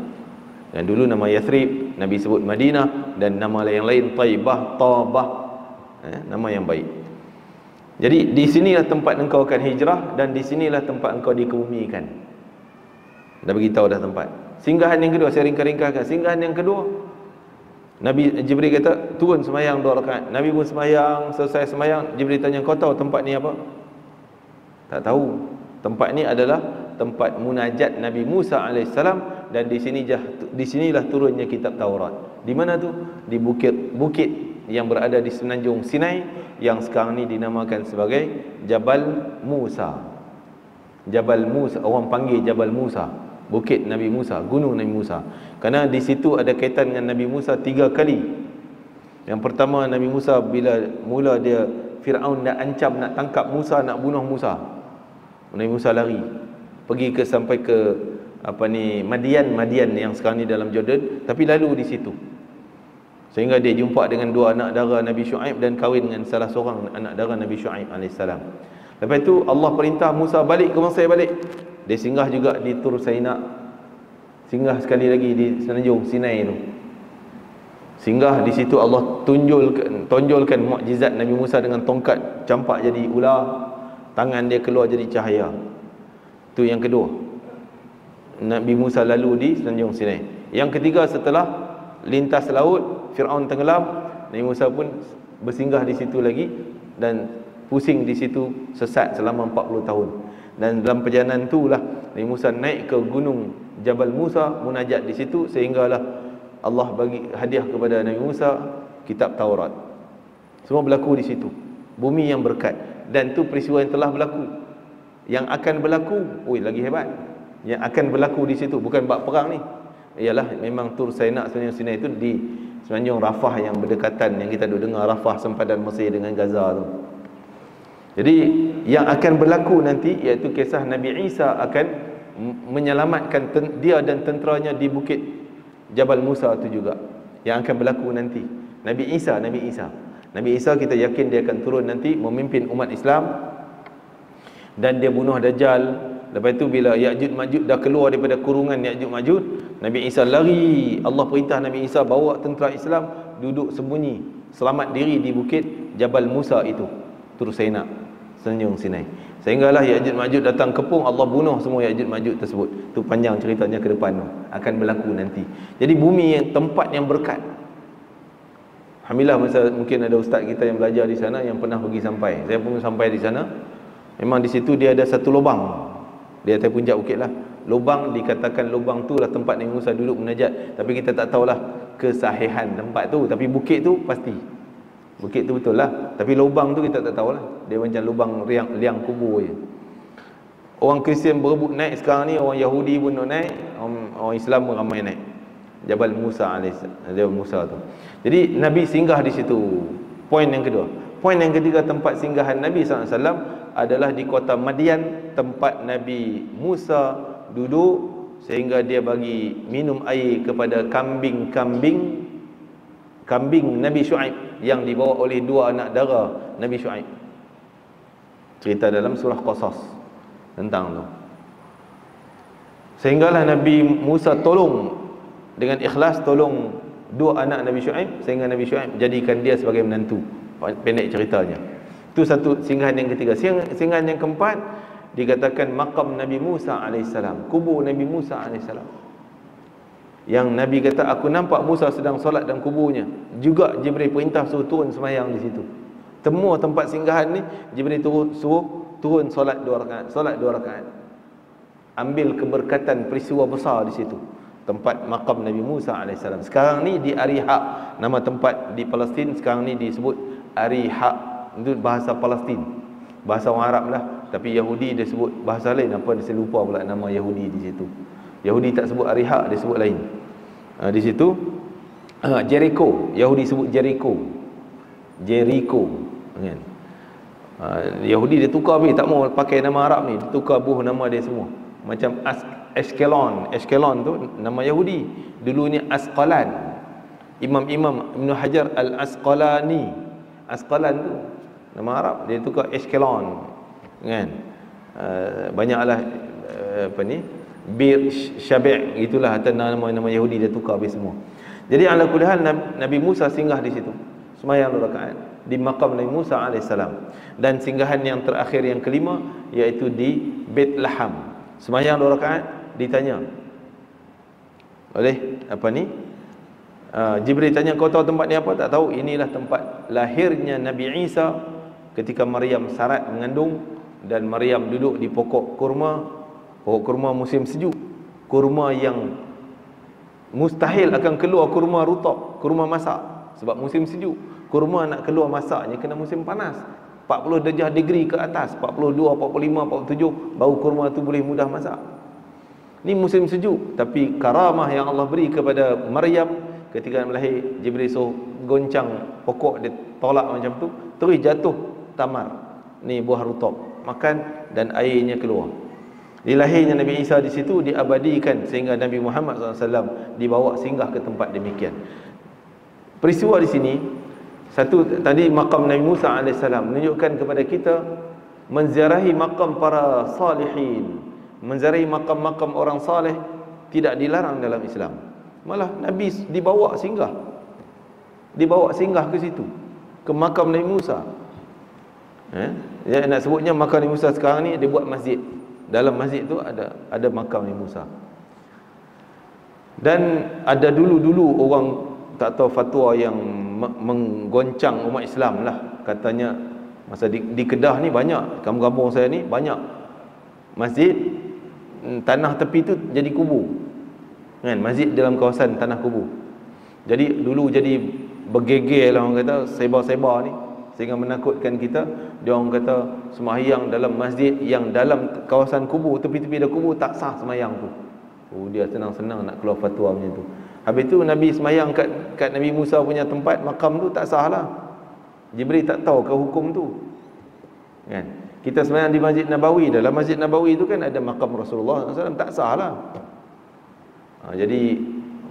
Dan dulu nama Yathrib, Nabi sebut Madinah, dan nama yang lain Taibah, Tabah, nama yang baik. Jadi di sinilah tempat engkau akan hijrah, dan di sinilah tempat engkau dikebumikan. Dah beritahu dah tempat. Singgahan yang kedua, saya ringkas-ringkaskan. Singgahan yang kedua, Nabi Jibril kata turun sembahyang 2 rakaat. Nabi pun sembahyang, selesai sembahyang, Jibril tanya, kau tahu tempat ni apa? Tak tahu. Tempat ni adalah tempat munajat Nabi Musa AS, dan di sinilah turunnya kitab Taurat. Di mana tu? Di bukit yang berada di semenanjung Sinai, yang sekarang ni dinamakan sebagai Jabal Musa. Jabal Musa, orang panggil Jabal Musa, bukit Nabi Musa, gunung Nabi Musa. Kerana di situ ada kaitan dengan Nabi Musa 3 kali. Yang pertama, Nabi Musa bila mula dia Firaun nak ancam nak tangkap Musa, nak bunuh Musa, Nabi Musa lari pergi sampai ke Madian yang sekarang ni dalam Jordan, tapi lalu di situ sehingga dia jumpa dengan 2 anak dara Nabi Shu'aib dan kahwin dengan salah seorang anak dara Nabi Shu'aib alaihissalam. Lepas itu Allah perintah Musa balik ke Mesir balik. Dia singgah juga di Tur Saina, singgah sekali lagi di semenanjung Sinai itu. Singgah di situ Allah tonjolkan mukjizat Nabi Musa dengan tongkat campak jadi ular, tangan dia keluar jadi cahaya. Itu yang kedua. Nabi Musa lalu di semenanjung Sinai. Yang ketiga, setelah lintas laut, Firaun tenggelam, Nabi Musa pun bersinggah di situ lagi dan pusing di situ sesat selama 40 tahun. Dan dalam perjalanan itulah Nabi Musa naik ke gunung Jabal Musa, munajat di situ, sehinggalah Allah bagi hadiah kepada Nabi Musa kitab Taurat. Semua berlaku di situ. Bumi yang berkat, dan tu peristiwa yang telah berlaku. Yang akan berlaku, lagi hebat. Yang akan berlaku di situ, bukan bab perang ni. Ialah memang Tur Sinai, semenanjung Sinai itu di semenanjung Rafah yang berdekatan, yang kita duk dengar Rafah sempadan Mesir dengan Gaza tu. Jadi yang akan berlaku nanti iaitu kisah Nabi Isa akan menyelamatkan dia dan tenteranya di bukit Jabal Musa itu juga. Yang akan berlaku nanti. Nabi Isa kita yakin dia akan turun nanti memimpin umat Islam, dan dia bunuh Dajjal. Lepas itu bila Ya'juj Ma'juj dah keluar daripada kurungan Ya'juj Ma'juj, Nabi Isa lari. Allah perintah Nabi Isa bawa tentera Islam duduk sembunyi, selamat diri di bukit Jabal Musa itu, Tur Sinai, semenanjung Sinai. Sehinggalah Ya'juj Ma'juj datang kepung, Allah bunuh semua Ya'juj Ma'juj tersebut. Itu panjang ceritanya ke depan tu, akan berlaku nanti. Jadi bumi yang tempat yang berkat. Alhamdulillah, mungkin ada ustaz kita yang belajar di sana yang pernah pergi sampai. Saya pun sampai di sana. Memang di situ dia ada satu lubang di atas puncak bukit lah. Lubang, dikatakan lubang tu lah tempat Nabi Musa duduk menajat. Tapi kita tak tahulah kesahihan tempat tu. Tapi bukit tu pasti, bukit tu betul lah. Tapi lubang tu kita tak tahulah. Dia macam lubang liang kubur je. Orang Kristian berebut naik sekarang ni, orang Yahudi pun nak naik, orang Islam pun ramai naik Jabal Musa Jabal Musa tu. Jadi Nabi singgah di situ. Poin yang kedua. Poin yang ketiga, tempat singgahan Nabi SAW adalah di kota Madian, tempat Nabi Musa duduk, sehingga dia bagi minum air kepada kambing Nabi Syuaib yang dibawa oleh dua anak dara Nabi Syuaib. Cerita dalam surah Qasas tentang tu. Sehinggalah Nabi Musa tolong dengan ikhlas, tolong dua anak Nabi Syuaib, sehingga Nabi Syuaib jadikan dia sebagai menantu. Pendek ceritanya. Itu satu singgahan yang ketiga. Singgahan yang keempat dikatakan makam Nabi Musa AS, kubur Nabi Musa AS, yang Nabi kata, aku nampak Musa sedang solat dalam kuburnya. Juga Jibril perintah suruh turun semayang di situ. Semua tempat singgahan ni Jibril suruh turun solat 2 rakaat. Ambil keberkatan peristiwa besar di situ. Tempat makam Nabi Musa AS. Sekarang ni di Ariha, nama tempat di Palestin sekarang ni disebut Ariha. Itu bahasa Palestin, bahasa orang Arab lah. Tapi Yahudi dia sebut bahasa lain. Apa dia lupa pula nama Yahudi di situ. Yahudi tak sebut Ariha, dia sebut lain. Di situ Jericho, Yahudi sebut Jericho kan. Yahudi dia tukar tak mau pakai nama Arab ni, dia tukar buh nama dia semua. Macam Ashkelon tu nama Yahudi, dulunya Asqalan. Imam Ibn Hajar Al-Asqalani, Asqalan tu nama Arab, dia tukar Ashkelon kan. Banyaklah Bir Syabi', itulah atas nama Yahudi dia tukar habis semua. Jadi ala kulli hal Nabi Musa singgah di situ, sembahyang 2 rakaat di makam Nabi Musa AS. Dan singgahan yang terakhir yang kelima iaitu di Bethlehem. Sembahyang 2 rakaat, ditanya oleh Jibril tanya, kau tahu tempat ni apa? Tak tahu. Inilah tempat lahirnya Nabi Isa ketika Maryam sarat mengandung, dan Maryam duduk di pokok kurma musim sejuk, kurma yang mustahil akan keluar kurma rutab, kurma masak, sebab musim sejuk. Kurma nak keluar masaknya kena musim panas, 40 darjah degree ke atas, 42, 45, 47 baru kurma tu boleh mudah masak. Ni musim sejuk. Tapi karamah yang Allah beri kepada Maryam ketika melahir, Jibril suruh goncang pokok, dia tolak macam tu, terus jatuh tamar, ni buah rutab, makan dan airnya keluar. Dilahirnya Nabi Isa di situ diabadikan sehingga Nabi Muhammad SAW dibawa singgah ke tempat demikian. Peristiwa di sini, satu tadi makam Nabi Musa AS menunjukkan kepada kita menziarahi makam para salihin, menziarahi makam-makam orang saleh tidak dilarang dalam Islam. Malah Nabi dibawa singgah ke situ, ke makam Nabi Musa. Nak sebutnya makam Nabi Musa sekarang ni dia buat masjid. Dalam masjid tu ada makam Nabi Musa. Dan ada dulu orang tak tahu fatwa yang menggoncang umat Islam lah. Katanya masa di Kedah ni banyak, kampung-kampung saya ni banyak masjid, tanah tepi tu jadi kubur kan, masjid dalam kawasan tanah kubur. Jadi dulu jadi bergeger lah orang kata, sebar-sebar ni, sehingga menakutkan kita. Dia orang kata sembahyang dalam masjid yang dalam kawasan kubur, tepi-tepi ada kubur, tak sah sembahyang tu. Oh, dia senang-senang nak keluar fatwa macam tu. Habis tu Nabi sembahyang kat Nabi Musa punya tempat makam tu, tak sah lah. Jibril tak tahu ke hukum tu, kan? Kita sembahyang di Masjid Nabawi, dalam Masjid Nabawi tu kan ada makam Rasulullah SAW, tak sah lah. Jadi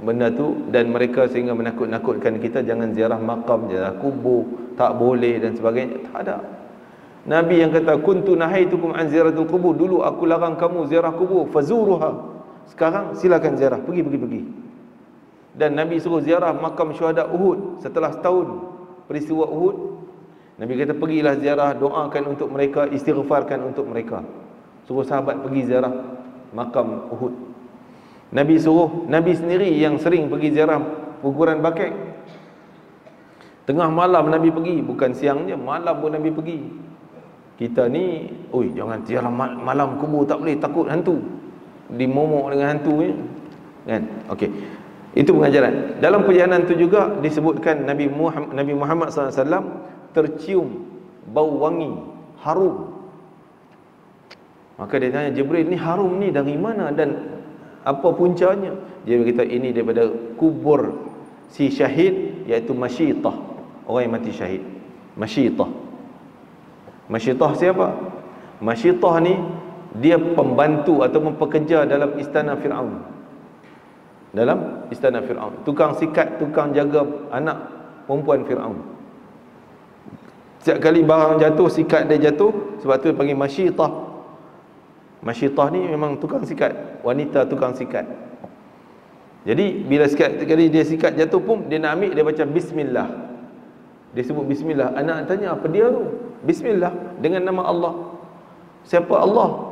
benda tu, dan mereka sehingga menakut-nakutkan kita, jangan ziarah makam, ziarah kubur, tak boleh dan sebagainya. Tak ada. Nabi yang kata kuntu nahaitukum an ziyaratul kubur, dulu aku larang kamu ziarah kubur, fazuruha, sekarang silakan ziarah, pergi. Dan Nabi suruh ziarah makam syuhada Uhud setelah setahun peristiwa Uhud. Nabi kata pergilah ziarah, doakan untuk mereka, istighfarkan untuk mereka. Suruh sahabat pergi ziarah makam Uhud. Nabi suruh, Nabi sendiri yang sering pergi ziarah kuburan Baqi'. Tengah malam Nabi pergi, bukan siang je, malam pun Nabi pergi. Kita ni, oi, jangan ziarah malam kubur, tak boleh, takut hantu. Dimomok dengan hantu ni, kan? Okey. Itu pengajaran. Dalam perjalanan tu juga disebutkan Nabi Muhammad SAW tercium bau wangi, harum. Maka dia tanya Jibril, ni harum ni dari mana dan apa puncanya? Dia berkata ini daripada kubur si syahid, iaitu Masyitah, orang yang mati syahid. Masyitah siapa? Masyitah ni dia pembantu ataupun pekerja dalam istana Fir'aun. Dalam istana Fir'aun, tukang sikat, tukang jaga anak perempuan Fir'aun. Setiap kali barang jatuh, sikat dia jatuh, sebab tu dia panggil Masyitah. Masyitah ni memang tukang sikat, wanita tukang sikat. Jadi bila sekali dia sikat jatuh pun, dia nak ambil, dia baca bismillah. Dia sebut bismillah. Anak tanya, apa dia tu? Bismillah, dengan nama Allah. Siapa Allah?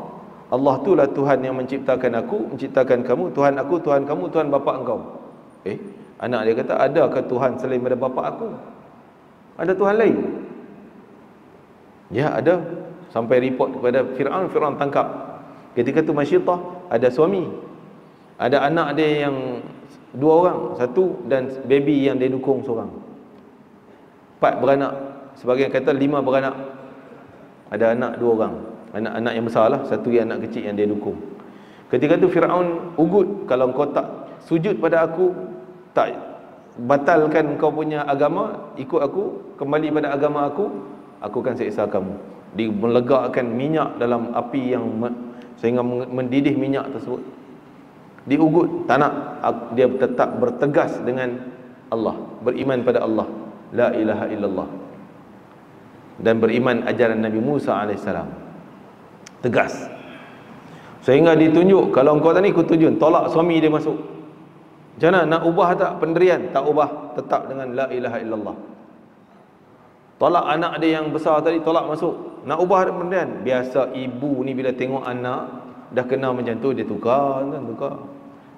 Allah itulah Tuhan yang menciptakan aku, menciptakan kamu, Tuhan aku, Tuhan kamu, Tuhan bapa engkau. Anak dia kata, adakah Tuhan selain daripada bapa aku? Ada Tuhan lain? Ya, ada. Sampai report kepada Fir'aun, Fir'aun tangkap. Ketika tu Masyitah ada suami, ada anak dia yang 2 orang, 1, dan baby yang dia dukung seorang. 4 beranak. Sebagian kata 5 beranak. Ada anak 2 orang, anak-anak yang besar lah, 1 yang anak kecil yang dia dukung. Ketika tu Fir'aun ugut, kalau kau tak sujud pada aku, tak batalkan kau punya agama, ikut aku, kembali pada agama aku akan seksa kamu. Dia melegakkan minyak dalam api yang sehingga mendidih minyak tersebut. Diugut, tak nak. Dia tetap bertegas dengan Allah, beriman pada Allah, la ilaha illallah, dan beriman ajaran Nabi Musa AS. Tegas. Sehingga ditunjuk, kalau engkau tadi aku tunjuk, tolak suami dia masuk. Macam mana? Nak ubah tak pendirian? Tak ubah, tetap dengan la ilaha illallah. Tolak anak dia yang besar tadi, tolak masuk. Nak ubah pendirian? Biasa ibu ni bila tengok anak dah kena macam tu, dia tukar.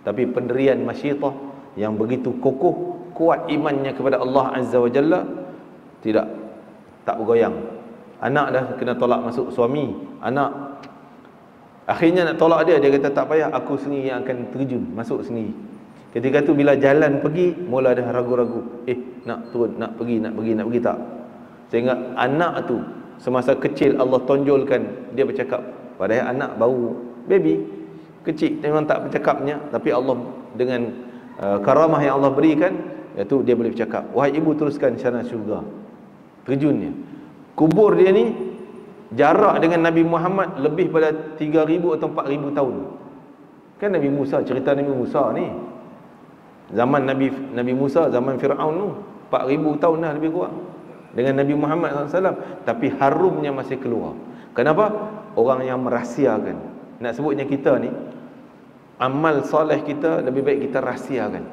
Tapi pendirian Masyitah yang begitu kokoh, kuat imannya kepada Allah Azza wa Jalla, tak bergoyang. Anak dah kena tolak masuk, suami, anak. Akhirnya nak tolak dia kata tak payah, aku sendiri yang akan terjun, masuk sendiri. Ketika tu bila jalan pergi, mula dah ragu-ragu. Nak turun, nak pergi tak. Sehingga anak tu semasa kecil Allah tonjolkan dia bercakap. Padahal anak baru baby kecil, memang tak bercakapnya, tapi Allah dengan karamah yang Allah berikan, iaitu dia boleh bercakap. Wahai ibu, teruskan sana syurga. Terjunnya. Kubur dia ni jarak dengan Nabi Muhammad lebih pada 3,000 atau 4,000 tahun. Kan Nabi Musa, cerita Nabi Musa ni, zaman Nabi Musa, zaman Fir'aun tu 4,000 tahun dah lebih kurang dengan Nabi Muhammad SAW. Tapi harumnya masih keluar. Kenapa? Orang yang merahsiakan. Nak sebutnya kita ni, amal soleh kita lebih baik kita rahsiakan.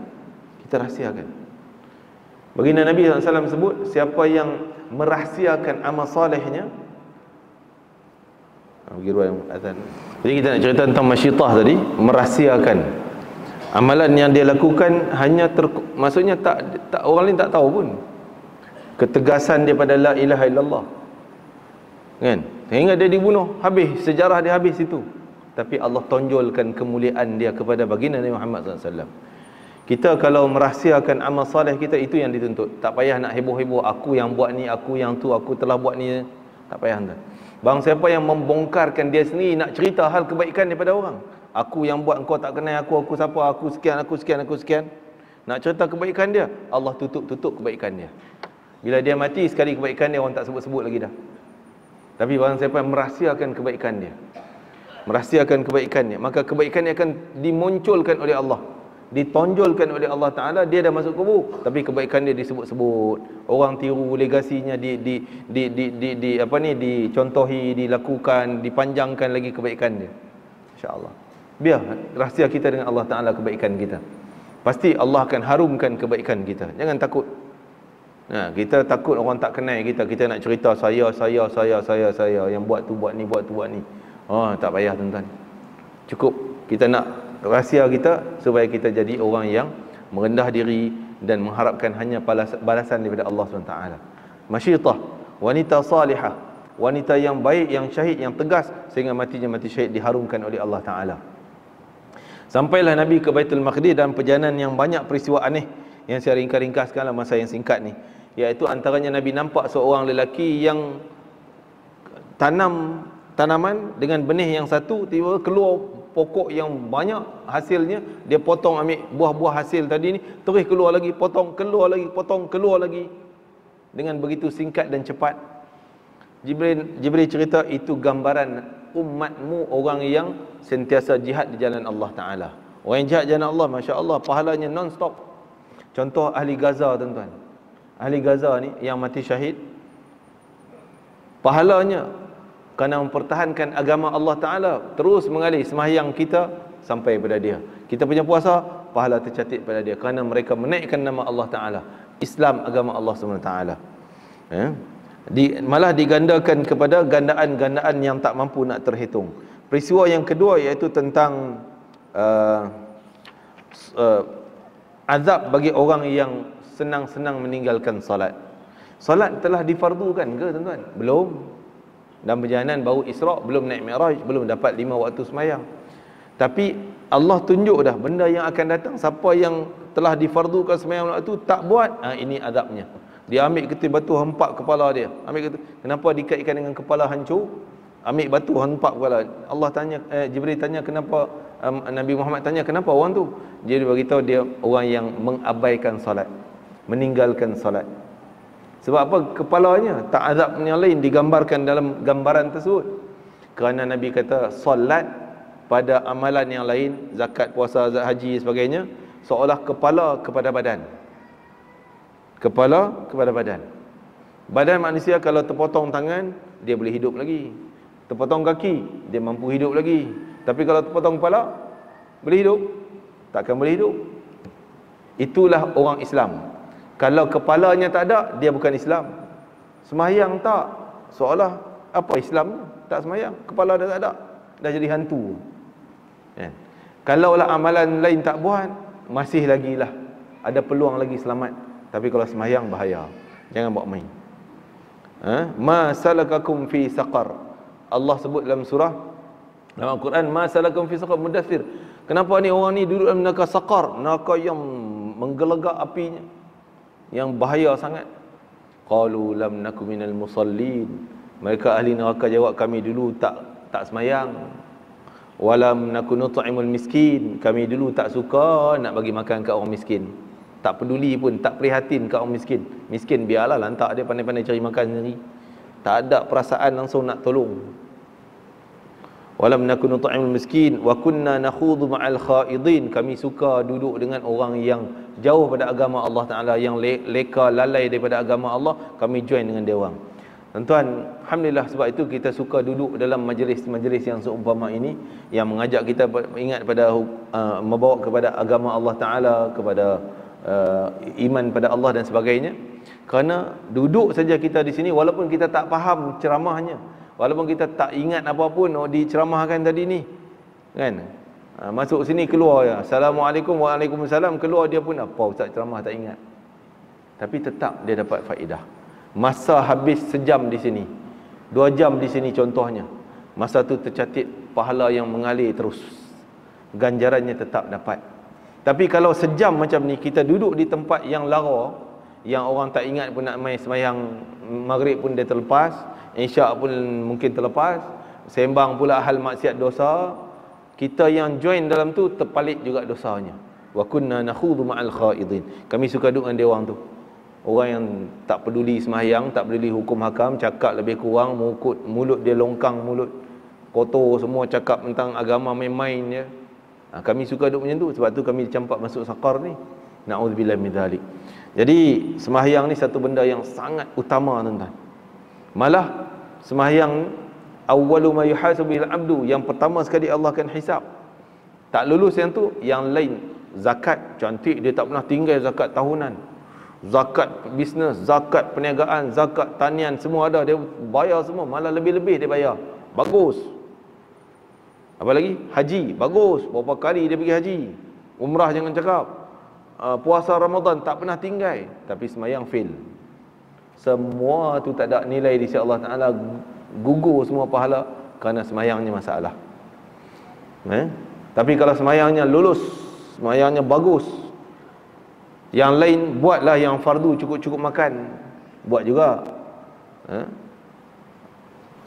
Baginda Nabi SAW sebut, siapa yang merahsiakan amal solehnya. Jadi kita nak cerita tentang Masyitah tadi, merahsiakan amalan yang dia lakukan, hanya maksudnya tak orang lain tak tahu pun ketegasan dia pada la ilaha illallah, kan? Sehingga dia dibunuh, habis sejarah dia, habis itu. Tapi Allah tonjolkan kemuliaan dia kepada baginda Nabi Muhammad SAW. Kita kalau merahsiakan amal soleh kita, itu yang dituntut. Tak payah nak heboh-heboh, aku yang buat ni, aku yang tu, aku telah buat ni. Tak payah tuan. Bang siapa yang membongkarkan dia sendiri, nak cerita hal kebaikan daripada orang. Aku yang buat, engkau tak kenal aku siapa, aku sekian, aku sekian, aku sekian. Nak cerita kebaikan dia, Allah tutup kebaikan dia. Bila dia mati, sekali kebaikan dia orang tak sebut-sebut lagi dah. Tapi barang siapa yang merahsiakan kebaikan dia, merahsiakan kebaikan dia, maka kebaikan dia akan dimunculkan oleh Allah, ditonjolkan oleh Allah Ta'ala. Dia dah masuk kubur, tapi kebaikan dia disebut-sebut, orang tiru legasinya, dicontohi, dilakukan, dipanjangkan lagi kebaikan dia. InsyaAllah. Biar rahsia kita dengan Allah Ta'ala kebaikan kita, pasti Allah akan harumkan kebaikan kita. Jangan takut. Nah, kita takut orang tak kenal kita, kita nak cerita saya yang buat tu buat ni, buat tu buat ni. Oh, tak payah tuan-tuan. Cukup kita nak rahsia kita supaya kita jadi orang yang merendah diri dan mengharapkan hanya balasan daripada Allah SWT. Masyitah, wanita salihah, wanita yang baik, yang syahid, yang tegas, sehingga matinya mati syahid diharumkan oleh Allah Ta'ala. Sampailah Nabi ke Baitul Maqdis dalam perjalanan yang banyak peristiwa aneh yang saya ringkas-ringkaskan dalam masa yang singkat ni. Iaitu antaranya Nabi nampak seorang lelaki yang tanam tanaman dengan benih yang satu, tiba keluar pokok yang banyak hasilnya. Dia potong, ambil buah-buah hasil tadi ni, terus keluar lagi, potong, keluar lagi, potong, keluar lagi, dengan begitu singkat dan cepat. Jibril cerita, itu gambaran umatmu, orang yang sentiasa jihad di jalan Allah Ta'ala. Orang yang jihad di jalan Allah, Masya Allah, pahalanya non-stop. Contoh ahli Gaza tuan-tuan. Ahli Gaza ni yang mati syahid, pahalanya kerana mempertahankan agama Allah Ta'ala, terus mengalir sembahyang kita sampai pada dia. Kita punya puasa, pahala tercatat pada dia, kerana mereka menaikkan nama Allah Ta'ala, Islam, agama Allah SWT. Malah digandakan kepada gandaan-gandaan yang tak mampu nak terhitung. Peristiwa yang kedua iaitu tentang azab bagi orang yang senang-senang meninggalkan salat. Salat telah difardukan ke tuan-tuan? Belum. Dalam perjalanan baru Isra', belum naik Mi'raj, belum dapat 5 waktu sembahyang. Tapi Allah tunjuk dah benda yang akan datang. Siapa yang telah difardukan sembahyang waktu tak buat, ini azabnya. Dia ambil ketul batu hempak kepala dia. Kenapa dikaitkan dengan kepala hancur? Ambil batu hempak kepala. Allah tanya, Jibril tanya kenapa, Nabi Muhammad tanya kenapa orang tu? Dia beritahu dia orang yang mengabaikan salat, meninggalkan salat. Sebab apa? Kepalanya tak, azab yang lain digambarkan dalam gambaran tersebut. Kerana Nabi kata salat pada amalan yang lain, zakat, puasa, haji sebagainya, seolah kepala kepada badan. Kepala kepada badan. Badan manusia kalau terpotong tangan, dia boleh hidup lagi. Terpotong kaki, dia mampu hidup lagi. Tapi kalau terpotong kepala, boleh hidup? Takkan boleh hidup. Itulah orang Islam. Kalau kepalanya tak ada, dia bukan Islam. Sembahyang tak, seolah apa Islam? Tak sembahyang, kepala dah tak ada, dah jadi hantu. Kalaulah amalan lain tak buat, masih lagi lah ada peluang lagi selamat. Tapi kalau sembahyang bahaya, jangan buat main. Ma salakakum fi saqar. Allah sebut dalam surah, dalam Al-Quran, ma salakakum fi saqar, Mudaththir. Kenapa ni orang ni duduk dalam neraka saqar, neraka yang menggelegak apinya, yang bahaya sangat. Qalu lam naku minal musallin. Mereka ahli neraka jawab, kami dulu tak semayang. Walam naku nut'imul miskin. Kami dulu tak suka nak bagi makan kat orang miskin. Tak peduli pun, tak prihatin kat orang miskin. Miskin biarlah lantak dia pandai-pandai cari makan sendiri. Tak ada perasaan langsung nak tolong. Walam naku nut'imul miskin wa kunna nakhudhu ma'al khaidin. Kami suka duduk dengan orang yang jauh pada agama Allah Ta'ala, yang leka lalai daripada agama Allah, kami join dengan dia orang. Tuan-tuan, alhamdulillah, sebab itu kita suka duduk dalam majlis-majlis yang seumpama ini, yang mengajak kita ingat pada membawa kepada agama Allah Ta'ala, kepada iman pada Allah dan sebagainya. Kerana duduk saja kita di sini, walaupun kita tak faham ceramahnya, walaupun kita tak ingat apa pun diceramahkan tadi ni, kan? Masuk sini keluar ya, Assalamualaikum, Waalaikumsalam, keluar dia pun apa ustaz ceramah tak ingat. Tapi tetap dia dapat faedah. Masa habis sejam di sini, 2 jam di sini contohnya, masa tu tercatat pahala yang mengalir terus, ganjarannya tetap dapat. Tapi kalau sejam macam ni, kita duduk di tempat yang lara, yang orang tak ingat pun nak main sembahyang maghrib pun dia terlepas, isyak pun mungkin terlepas, sembang pula hal maksiat dosa, kita yang join dalam tu terpalit juga dosanya. Wa kunna nakhudhu ma'al khaidin. Kami suka duduk dengan dia orang tu. Orang yang tak peduli sembahyang, tak peduli hukum hakam, cakap lebih kurang, mulut dia longkang, mulut kotor semua, cakap tentang agama main-main je. Kami suka duduk macam tu, sebab tu kami campak masuk saqar ni. Na'udzubillah min dzalik. Jadi sembahyang ni satu benda yang sangat utama, tuan-tuan. Malah sembahyang awwalu ma yuhasabu bil abdu, yang pertama sekali Allah akan hisap. Tak lulus yang tu, yang lain zakat cantik, dia tak pernah tinggal zakat tahunan. Zakat bisnes, zakat perniagaan, zakat tanian, semua ada, dia bayar semua, malah lebih-lebih dia bayar. Bagus. Apa lagi? Haji, bagus. Berapa kali dia pergi haji. Umrah jangan cakap. Puasa Ramadan tak pernah tinggal, tapi sembahyang fail. Semua tu tak ada nilai di sisi Allah Taala, gugur semua pahala kerana sembahyangnya masalah. Tapi kalau sembahyangnya lulus, sembahyangnya bagus, yang lain buatlah yang fardu cukup-cukup makan, buat juga,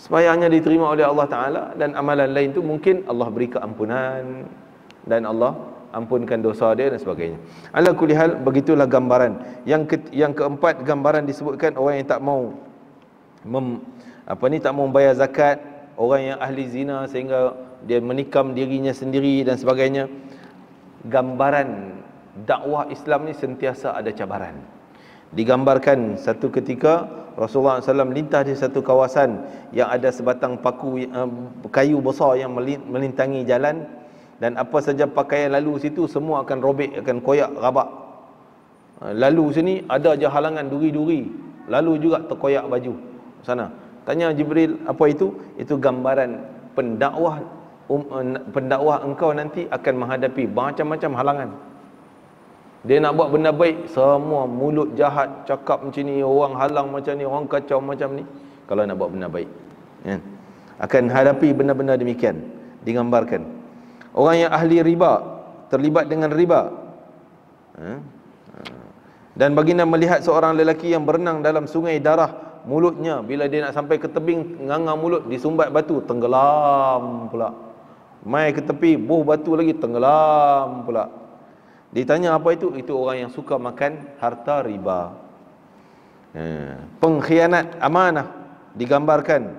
sembahyangnya diterima oleh Allah Ta'ala, dan amalan lain tu mungkin Allah beri keampunan dan Allah ampunkan dosa dia dan sebagainya. Ala kulli hal, begitulah gambaran. Yang keempat, gambaran disebutkan orang yang tak mau tak mau bayar zakat, orang yang ahli zina sehingga dia menikam dirinya sendiri dan sebagainya. Gambaran dakwah Islam ni sentiasa ada cabaran. Digambarkan satu ketika Rasulullah SAW melintas di satu kawasan yang ada sebatang kayu besar yang melintangi jalan, dan apa saja pakaian lalu situ semua akan robek, akan koyak rabak. Lalu sini ada je halangan duri-duri, lalu juga terkoyak baju sana. Tanya Jibril, apa itu? Itu gambaran pendakwah engkau nanti akan menghadapi macam-macam halangan. Dia nak buat benda baik, semua mulut jahat, cakap macam ni, orang halang macam ni, orang kacau macam ni. Kalau nak buat benda baik, akan hadapi benda-benda demikian. Digambarkan orang yang ahli riba, terlibat dengan riba. Dan baginda melihat seorang lelaki yang berenang dalam sungai darah, mulutnya bila dia nak sampai ke tebing, nganga mulut, disumbat batu, tenggelam pula. Mai ke tepi, buh batu lagi, tenggelam pula. Ditanya apa itu? Itu orang yang suka makan harta riba. Pengkhianat amanah digambarkan,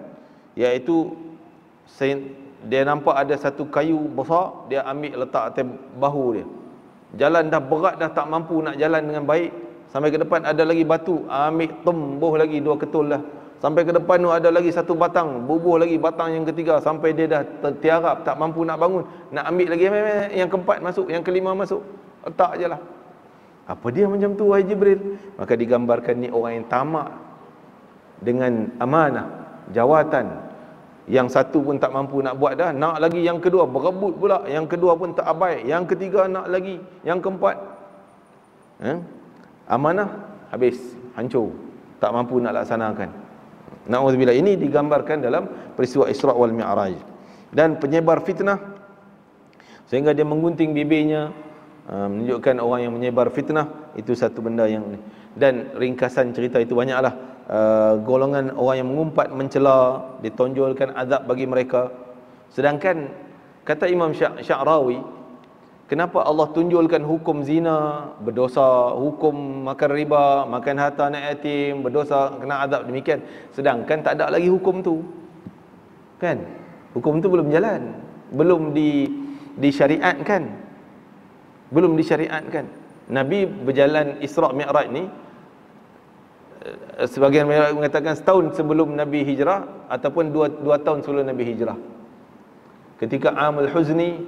iaitu dia nampak ada satu kayu besar, dia ambil letak atas bahu dia. Jalan dah berat, dah tak mampu nak jalan dengan baik, sampai ke depan ada lagi batu, ambil tembuh lagi 2 ketul dah. Sampai ke depan tu ada lagi satu batang, bubuh lagi batang yang ketiga, sampai dia dah tertiarap, tak mampu nak bangun, nak ambil lagi yang keempat masuk, yang kelima masuk, letak je lah. Apa dia macam tu, wahai Jibril? Maka digambarkan ni orang yang tamak dengan amanah, jawatan. Yang satu pun tak mampu nak buat dah, nak lagi yang kedua, berebut pula. Yang kedua pun tak abai, yang ketiga nak lagi, yang keempat. Amanah habis, hancur, tak mampu nak laksanakan. Na'udzubillah. Ini digambarkan dalam peristiwa Isra' wal Mi'raj. Dan penyebar fitnah, sehingga dia menggunting bibirnya, menunjukkan orang yang menyebar fitnah. Itu satu benda yang, dan ringkasan cerita itu banyaklah. Golongan orang yang mengumpat, mencela, ditonjolkan azab bagi mereka. Sedangkan kata Imam Sya'rawi, kenapa Allah tunjulkan hukum zina berdosa, hukum makan riba, makan harta anak yatim berdosa, kena azab demikian, sedangkan tak ada lagi hukum tu, kan? Hukum tu belum jalan, belum disyariatkan, belum disyariatkan. Nabi berjalan Isra' Mi'raj ni, sebagian mengatakan setahun sebelum Nabi hijrah, ataupun 2 tahun sebelum Nabi hijrah. Ketika Amul Huzni,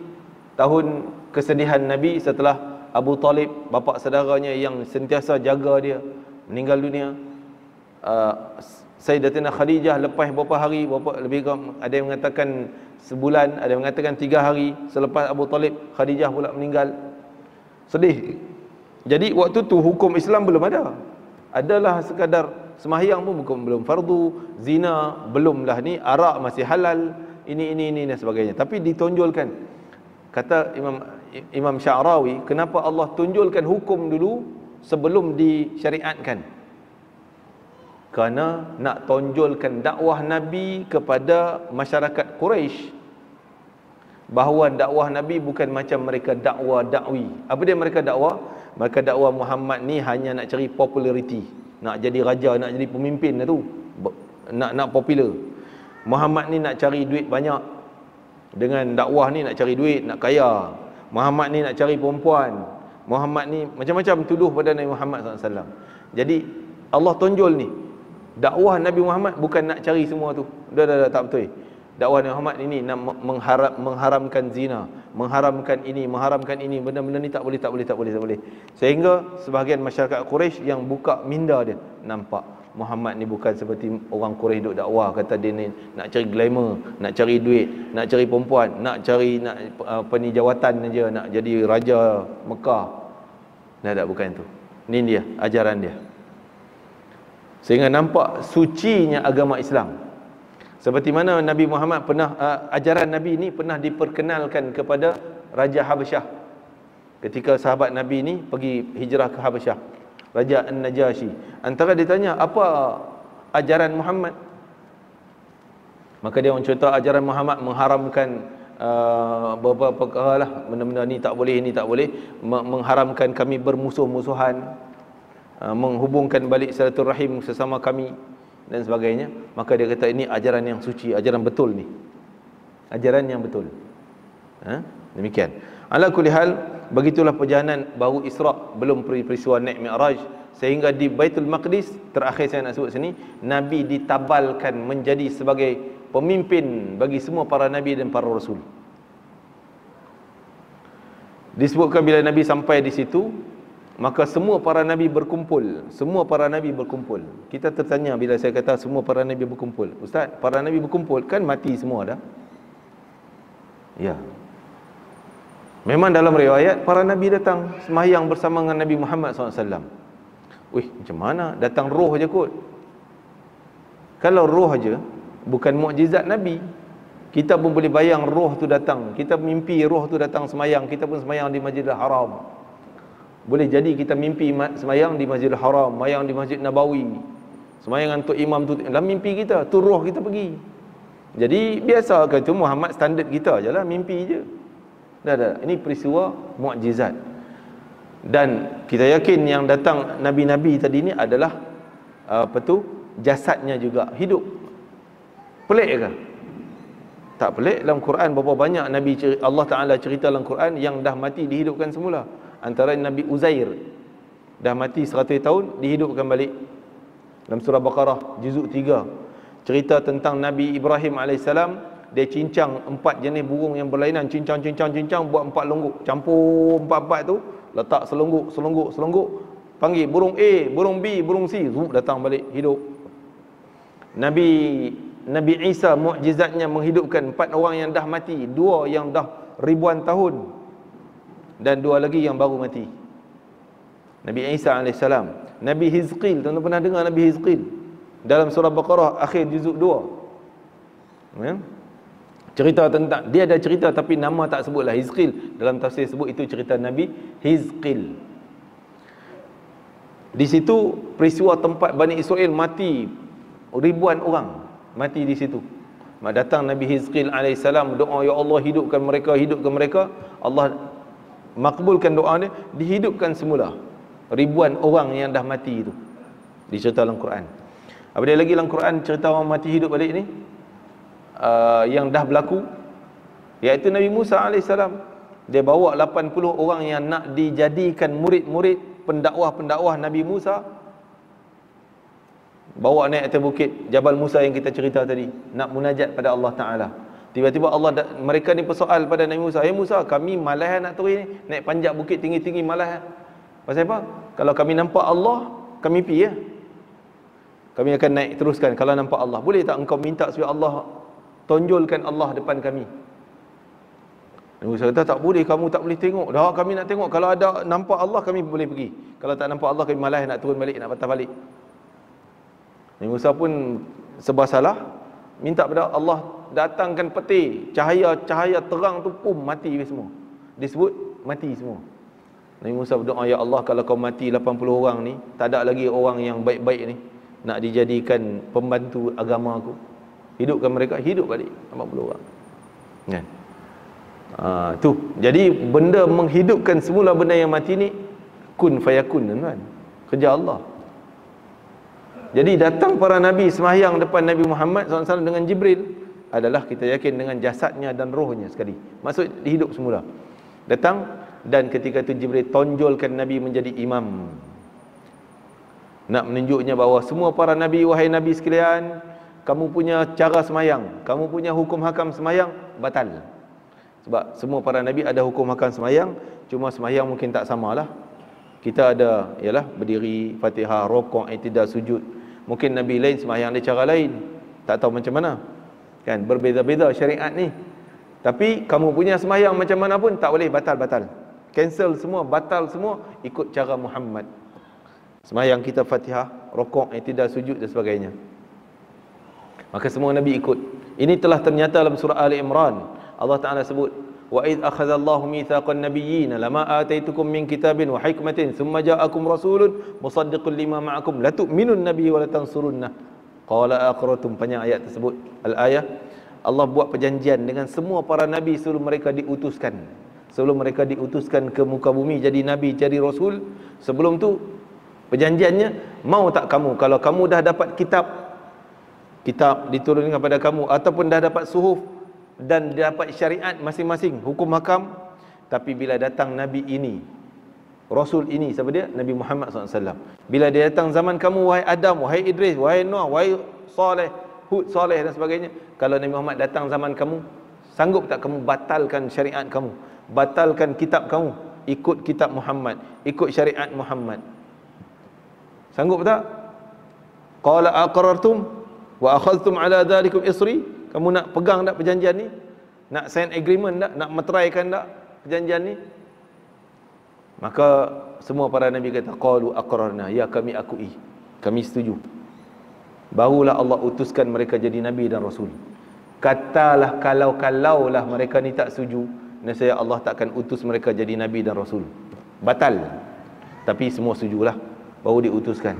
tahun kesedihan Nabi setelah Abu Talib, bapa saudaranya yang sentiasa jaga dia, meninggal dunia. Sayyidatina Khadijah lepas beberapa hari, ada yang mengatakan sebulan, ada yang mengatakan 3 hari selepas Abu Talib, Khadijah pula meninggal. Sedih. Jadi waktu tu hukum Islam belum ada. Adalah sekadar sembahyang pun belum fardu, zina belumlah, ni arak masih halal, ini dan sebagainya. Tapi ditonjolkan. Kata Imam Sya'rawi, kenapa Allah tunjulkan hukum dulu sebelum disyariatkan? Kerana nak tonjolkan dakwah Nabi kepada masyarakat Quraisy, bahawa dakwah Nabi bukan macam mereka dakwah dakwi. Apa dia mereka dakwah? Mereka dakwah Muhammad ni hanya nak cari populariti, nak jadi raja, nak jadi pemimpin tu, nak popular. Muhammad ni nak cari duit banyak, dengan dakwah ni nak cari duit, nak kaya. Muhammad ni nak cari perempuan, Muhammad ni macam-macam tuduh pada Nabi Muhammad SAW. Jadi Allah tonjol ni, dakwah Nabi Muhammad bukan nak cari semua tu. Dah tak betul. Dakwah Nabi Muhammad ini nak mengharamkan zina, mengharamkan ini, benda-benda ni tak boleh. Sehingga sebahagian masyarakat Quraisy yang buka minda dia, nampak Muhammad ni bukan seperti orang Quraisy duk dakwah, kata dia ni nak cari glamour, nak cari duit, nak cari perempuan, nak cari jawatan aja, nak jadi raja Mekah. Tak, bukan tu. Ni dia ajaran dia. Sehingga nampak sucinya agama Islam. Seperti mana Nabi Muhammad pernah, ajaran Nabi ni pernah diperkenalkan kepada Raja Habasyah. Ketika sahabat Nabi ni pergi hijrah ke Habasyah, Raja An-Najashi, antara dia tanya, apa ajaran Muhammad? Maka dia orang cerita ajaran Muhammad mengharamkan beberapa perkara lah, benda-benda ni tak boleh, mengharamkan kami bermusuh-musuhan, menghubungkan balik silaturahim sesama kami dan sebagainya. Maka dia kata ini ajaran yang suci, ajaran betul ni, ajaran yang betul. Demikian. Ala kulli hal, begitulah perjalanan baru Isra, belum peristiwa naik Mi'raj. Sehingga di Baitul Maqdis, terakhir saya nak sebut sini, Nabi ditabalkan menjadi sebagai pemimpin bagi semua para Nabi dan para Rasul. Disebutkan bila Nabi sampai di situ, maka semua para Nabi berkumpul. Kita tertanya bila saya kata semua para Nabi berkumpul, Ustaz, para Nabi berkumpul kan mati semua dah? Ya. Memang dalam riwayat para Nabi datang sembahyang bersama dengan Nabi Muhammad SAW. Macam mana? Datang roh je kot. Kalau roh je, bukan mukjizat Nabi. Kita pun boleh bayang roh tu datang. Kita mimpi roh tu datang sembahyang. Kita pun sembahyang di Masjidil Haram. Boleh jadi kita mimpi sembahyang di Masjidil Haram, sembahyang di Masjid Nabawi, sembahyang untuk imam tu dalam mimpi kita, tu roh kita pergi. Jadi biasa ke tu Muhammad standard kita je lah, mimpi je. Dah. Ini peristiwa mukjizat. Dan kita yakin yang datang nabi-nabi tadi ni adalah jasadnya juga hidup. Pelik ke? Tak pelik. Dalam Quran berapa banyak Nabi Allah Ta'ala cerita dalam Quran yang dah mati dihidupkan semula. Antara Nabi Uzair, dah mati 100 tahun, dihidupkan balik. Dalam surah Baqarah juzuk 3, cerita tentang Nabi Ibrahim AS. Dia cincang 4 jenis burung yang berlainan, cincang buat 4 longguk, campur 4 tu, letak selongguk, panggil burung A, burung B, burung C, datang balik hidup. Nabi Isa mukjizatnya menghidupkan 4 orang yang dah mati, 2 yang dah ribuan tahun dan 2 lagi yang baru mati. Nabi Isa AS. Nabi Hizqil, tuan-tuan pernah dengar Nabi Hizqil? Dalam surah Baqarah akhir juzuk 2, cerita tentang, dia ada cerita tapi nama tak sebutlah Hizqil. Dalam tafsir sebut itu cerita Nabi Hizqil. Di situ peristiwa tempat Bani Israel mati, ribuan orang mati di situ. Datang Nabi Hizqil AS, doa, ya Allah hidupkan mereka. Allah makbulkan doa dia, dihidupkan semula ribuan orang yang dah mati itu. Dicerita dalam Quran. Apa dia lagi dalam Quran cerita orang mati hidup balik ni? Yang dah berlaku, iaitu Nabi Musa AS. Dia bawa 80 orang yang nak dijadikan murid-murid pendakwah Nabi Musa, bawa naik atas bukit Jabal Musa yang kita cerita tadi, nak munajat pada Allah Ta'ala. Tiba-tiba mereka ni persoal pada Nabi Musa, Musa, kami malas nak turun ni, naik panjat bukit tinggi-tinggi, malas. Pasal apa? Kalau kami nampak Allah, kami pergi ya. Kami akan naik teruskan. Kalau nampak Allah, boleh tak engkau minta supaya Allah tonjolkan Allah depan kami? Nabi Musa kata, tak boleh, kamu tak boleh tengok. Dah kami nak tengok. Kalau ada nampak Allah, kami boleh pergi. Kalau tak nampak Allah, kami malas nak turun balik, nak patah balik. Nabi Musa pun serba salah, minta pada Allah datangkan peti, cahaya terang tu, mati semua. Disebut mati semua. Nabi Musa berdoa, ya Allah, kalau kau mati 80 orang ni, tak ada lagi orang yang baik-baik ni nak dijadikan pembantu agama aku. Hidupkan mereka, hidup balik 80 orang. Kan? Tu. Jadi benda menghidupkan semula benda yang mati ni kun fayakun, tuan. Kerja Allah. Jadi datang para nabi sembahyang depan Nabi Muhammad SAW dengan Jibril adalah kita yakin dengan jasadnya dan rohnya sekali. Maksud hidup semula. Datang, dan ketika itu Jibril tonjolkan Nabi menjadi imam. Nak menunjuknya bahawa semua para nabi, wahai nabi sekalian, kamu punya cara semayang, kamu punya hukum hakam semayang batal. Sebab semua para nabi ada hukum hakam semayang, cuma semayang mungkin tak samalah. Kita ada ialah berdiri, Fatihah, rukuk, i'tidal, sujud. Mungkin nabi lain semayang dia cara lain, tak tahu macam mana. Kan berbeza-beza syariat ni. Tapi kamu punya semayang macam mana pun tak boleh, batal-batal. Cancel semua, batal semua, ikut cara Muhammad. Semayang kita Fatihah, rukuk, i'tidal, sujud dan sebagainya. Maka semua nabi ikut. Ini telah ternyata dalam surah Ali Imran. Allah Taala sebut, wa id akhadallahu mitsaqan nabiyyin lama ataitukum min kitabin wa hikmatin thumma ja'akum rasulun musaddiqun lima ma'akum la tu'minun nabiyyi wa la tansurunnah qala aqrartum. Panjang ayat tersebut, al-ayah. Allah buat perjanjian dengan semua para nabi sebelum mereka diutuskan. Sebelum mereka diutuskan ke muka bumi jadi nabi, jadi rasul, sebelum tu perjanjiannya, mau tak kamu kalau kamu dah dapat kitab diturunkan kepada kamu, ataupun dah dapat suhuf dan dapat syariat masing-masing, hukum hakam, tapi bila datang nabi ini, rasul ini, siapa dia? Nabi Muhammad SAW. Bila dia datang zaman kamu, wahai Adam, wahai Idris, wahai Nuh, wahai Saleh, Hud, Saleh dan sebagainya, kalau Nabi Muhammad datang zaman kamu, sanggup tak kamu batalkan syariat kamu, batalkan kitab kamu, ikut kitab Muhammad, ikut syariat Muhammad? Sanggup tak? Qala aqrartum wa akhadhtum ala dhalikum isri. Kamu nak pegang tak perjanjian ni? Nak sign agreement tak? Nak meteraikan tak perjanjian ni? Maka semua para nabi kata, qalu aqrarna, ya kami akui, kami setuju. Barulah Allah utuskan mereka jadi nabi dan rasul. Katalah kalau-kalaulah mereka ni tak setuju, nescaya Allah takkan utus mereka jadi nabi dan rasul. Batal. Tapi semua setujulah, baru diutuskan.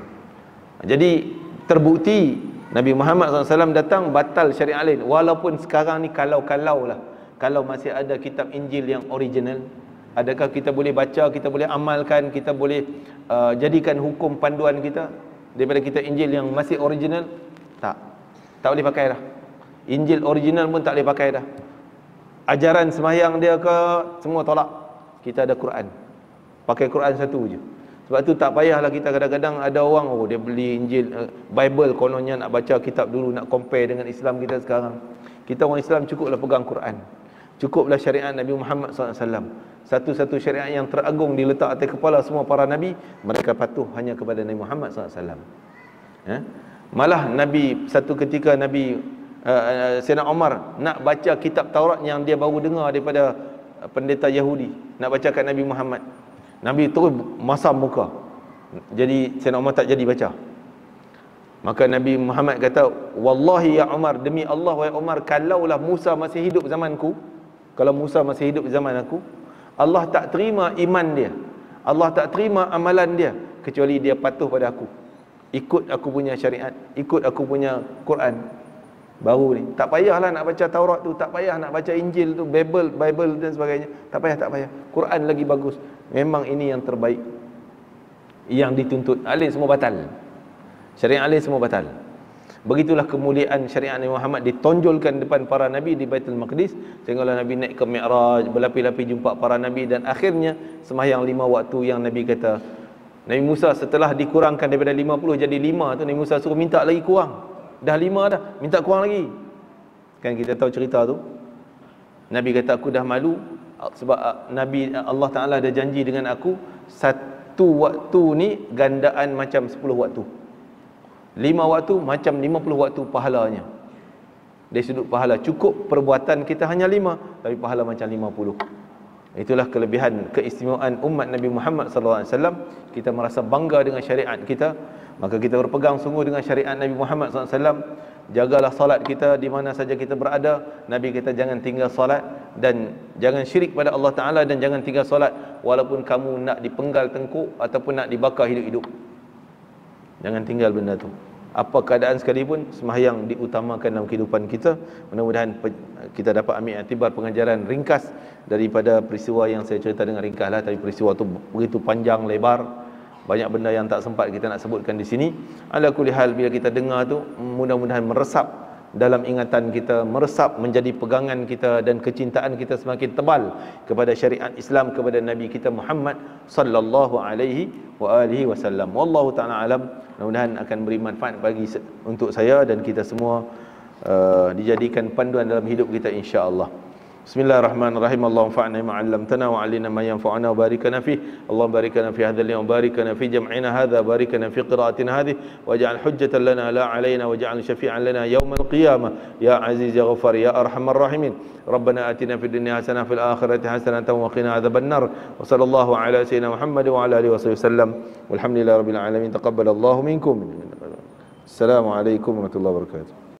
Jadi terbukti Nabi Muhammad SAW datang batal syariat lain. Walaupun sekarang ni kalau-kalau lah, kalau masih ada kitab Injil yang original, adakah kita boleh baca, kita boleh amalkan, kita boleh jadikan hukum panduan kita daripada kitab Injil yang masih original? Tak boleh pakai dah. Injil original pun tak boleh pakai dah. Ajaran semayang dia ke, semua tolak. Kita ada Quran, pakai Quran satu je. Sebab tu tak payahlah kita kadang-kadang ada orang, dia beli Injil, Bible kononnya nak baca kitab dulu, nak compare dengan Islam kita sekarang. Kita orang Islam cukuplah pegang Quran, cukuplah syariat Nabi Muhammad SAW. Satu-satu syariat yang teragung diletak atas kepala semua para nabi, mereka patuh hanya kepada Nabi Muhammad SAW. Malah Nabi, satu ketika Nabi Sayyidina Umar nak baca kitab Taurat yang dia baru dengar daripada pendeta Yahudi, nak baca kat Nabi Muhammad. Nabi terus masam muka. Jadi Sayyidina Umar tak jadi baca. Maka Nabi Muhammad kata, wallahi ya Umar, demi Allah wahai Umar, kalaulah Musa masih hidup zamanku, kalau Musa masih hidup zaman aku, Allah tak terima iman dia, Allah tak terima amalan dia, kecuali dia patuh pada aku, ikut aku punya syariat, ikut aku punya Quran. Baru ni, tak payahlah nak baca Taurat tu, tak payah nak baca Injil tu, Bible dan sebagainya. Tak payah. Quran lagi bagus. Memang ini yang terbaik, yang dituntut. Alih semua batal. Syariat alih semua batal. Begitulah kemuliaan syariat Nabi Muhammad ditonjolkan depan para nabi di Baitul Maqdis, sehinggalah Nabi naik ke Mi'raj, berlapis-lapis jumpa para nabi, dan akhirnya sembahyang 5 waktu yang Nabi kata. Nabi Musa setelah dikurangkan daripada 50 jadi 5 tu, Nabi Musa suruh minta lagi kurang. Dah 5 dah, minta kurang lagi. Kan kita tahu cerita tu. Nabi kata, aku dah malu sebab Nabi Allah Ta'ala ada janji dengan aku, satu waktu ni gandaan macam 10 waktu. 5 waktu macam 50 waktu pahalanya. Dari sudut pahala, cukup perbuatan kita hanya 5, tapi pahala macam 50. Itulah kelebihan keistimewaan umat Nabi Muhammad SAW. Kita merasa bangga dengan syariat kita, maka kita berpegang sungguh dengan syariat Nabi Muhammad SAW. Jagalah salat kita di mana saja kita berada. Nabi kita jangan tinggal salat, dan jangan syirik pada Allah Ta'ala, dan jangan tinggal salat walaupun kamu nak dipenggal tengkuk ataupun nak dibakar hidup-hidup. Jangan tinggal benda tu. Apa keadaan sekalipun, sembahyang diutamakan dalam kehidupan kita. Mudah-mudahan kita dapat ambil iktibar pengajaran ringkas daripada peristiwa yang saya cerita dengan ringkas lah. Tapi peristiwa tu begitu panjang lebar, banyak benda yang tak sempat kita nak sebutkan di sini. Ala kulli hal, bila kita dengar tu, mudah-mudahan meresap dalam ingatan kita, meresap menjadi pegangan kita, dan kecintaan kita semakin tebal kepada syariat Islam, kepada Nabi kita Muhammad sallallahu alaihi wa alihi wasallam. Wallahu taala alam. Mudah-mudahan akan beri manfaat bagi untuk saya dan kita semua, dijadikan panduan dalam hidup kita insya-Allah. Bismillahirrahmanirrahim. Allahumma fa'na ma 'allamtana wa 'allimna ma yanfa'una wa barikana fi. Allahumma barikana fi hadzal yawm, barikana fi jam'ina hadza, barikana fi qira'atina hadhihi, waj'al hujjatan lana la 'alaina, waj'al syafi'an lana yawmal qiyamah ya aziz ya ghafar ya arhamar rahimin. Rabbana atina fid dunya hasanah fil akhirati hasanah wa qina adzaban nar. Wa sallallahu ala sayyidina Muhammad wa ala alihi wasallam. Walhamdulillahirabbil alamin. Taqabbalallahu minkum. Assalamualaikum warahmatullahi wabarakatuh.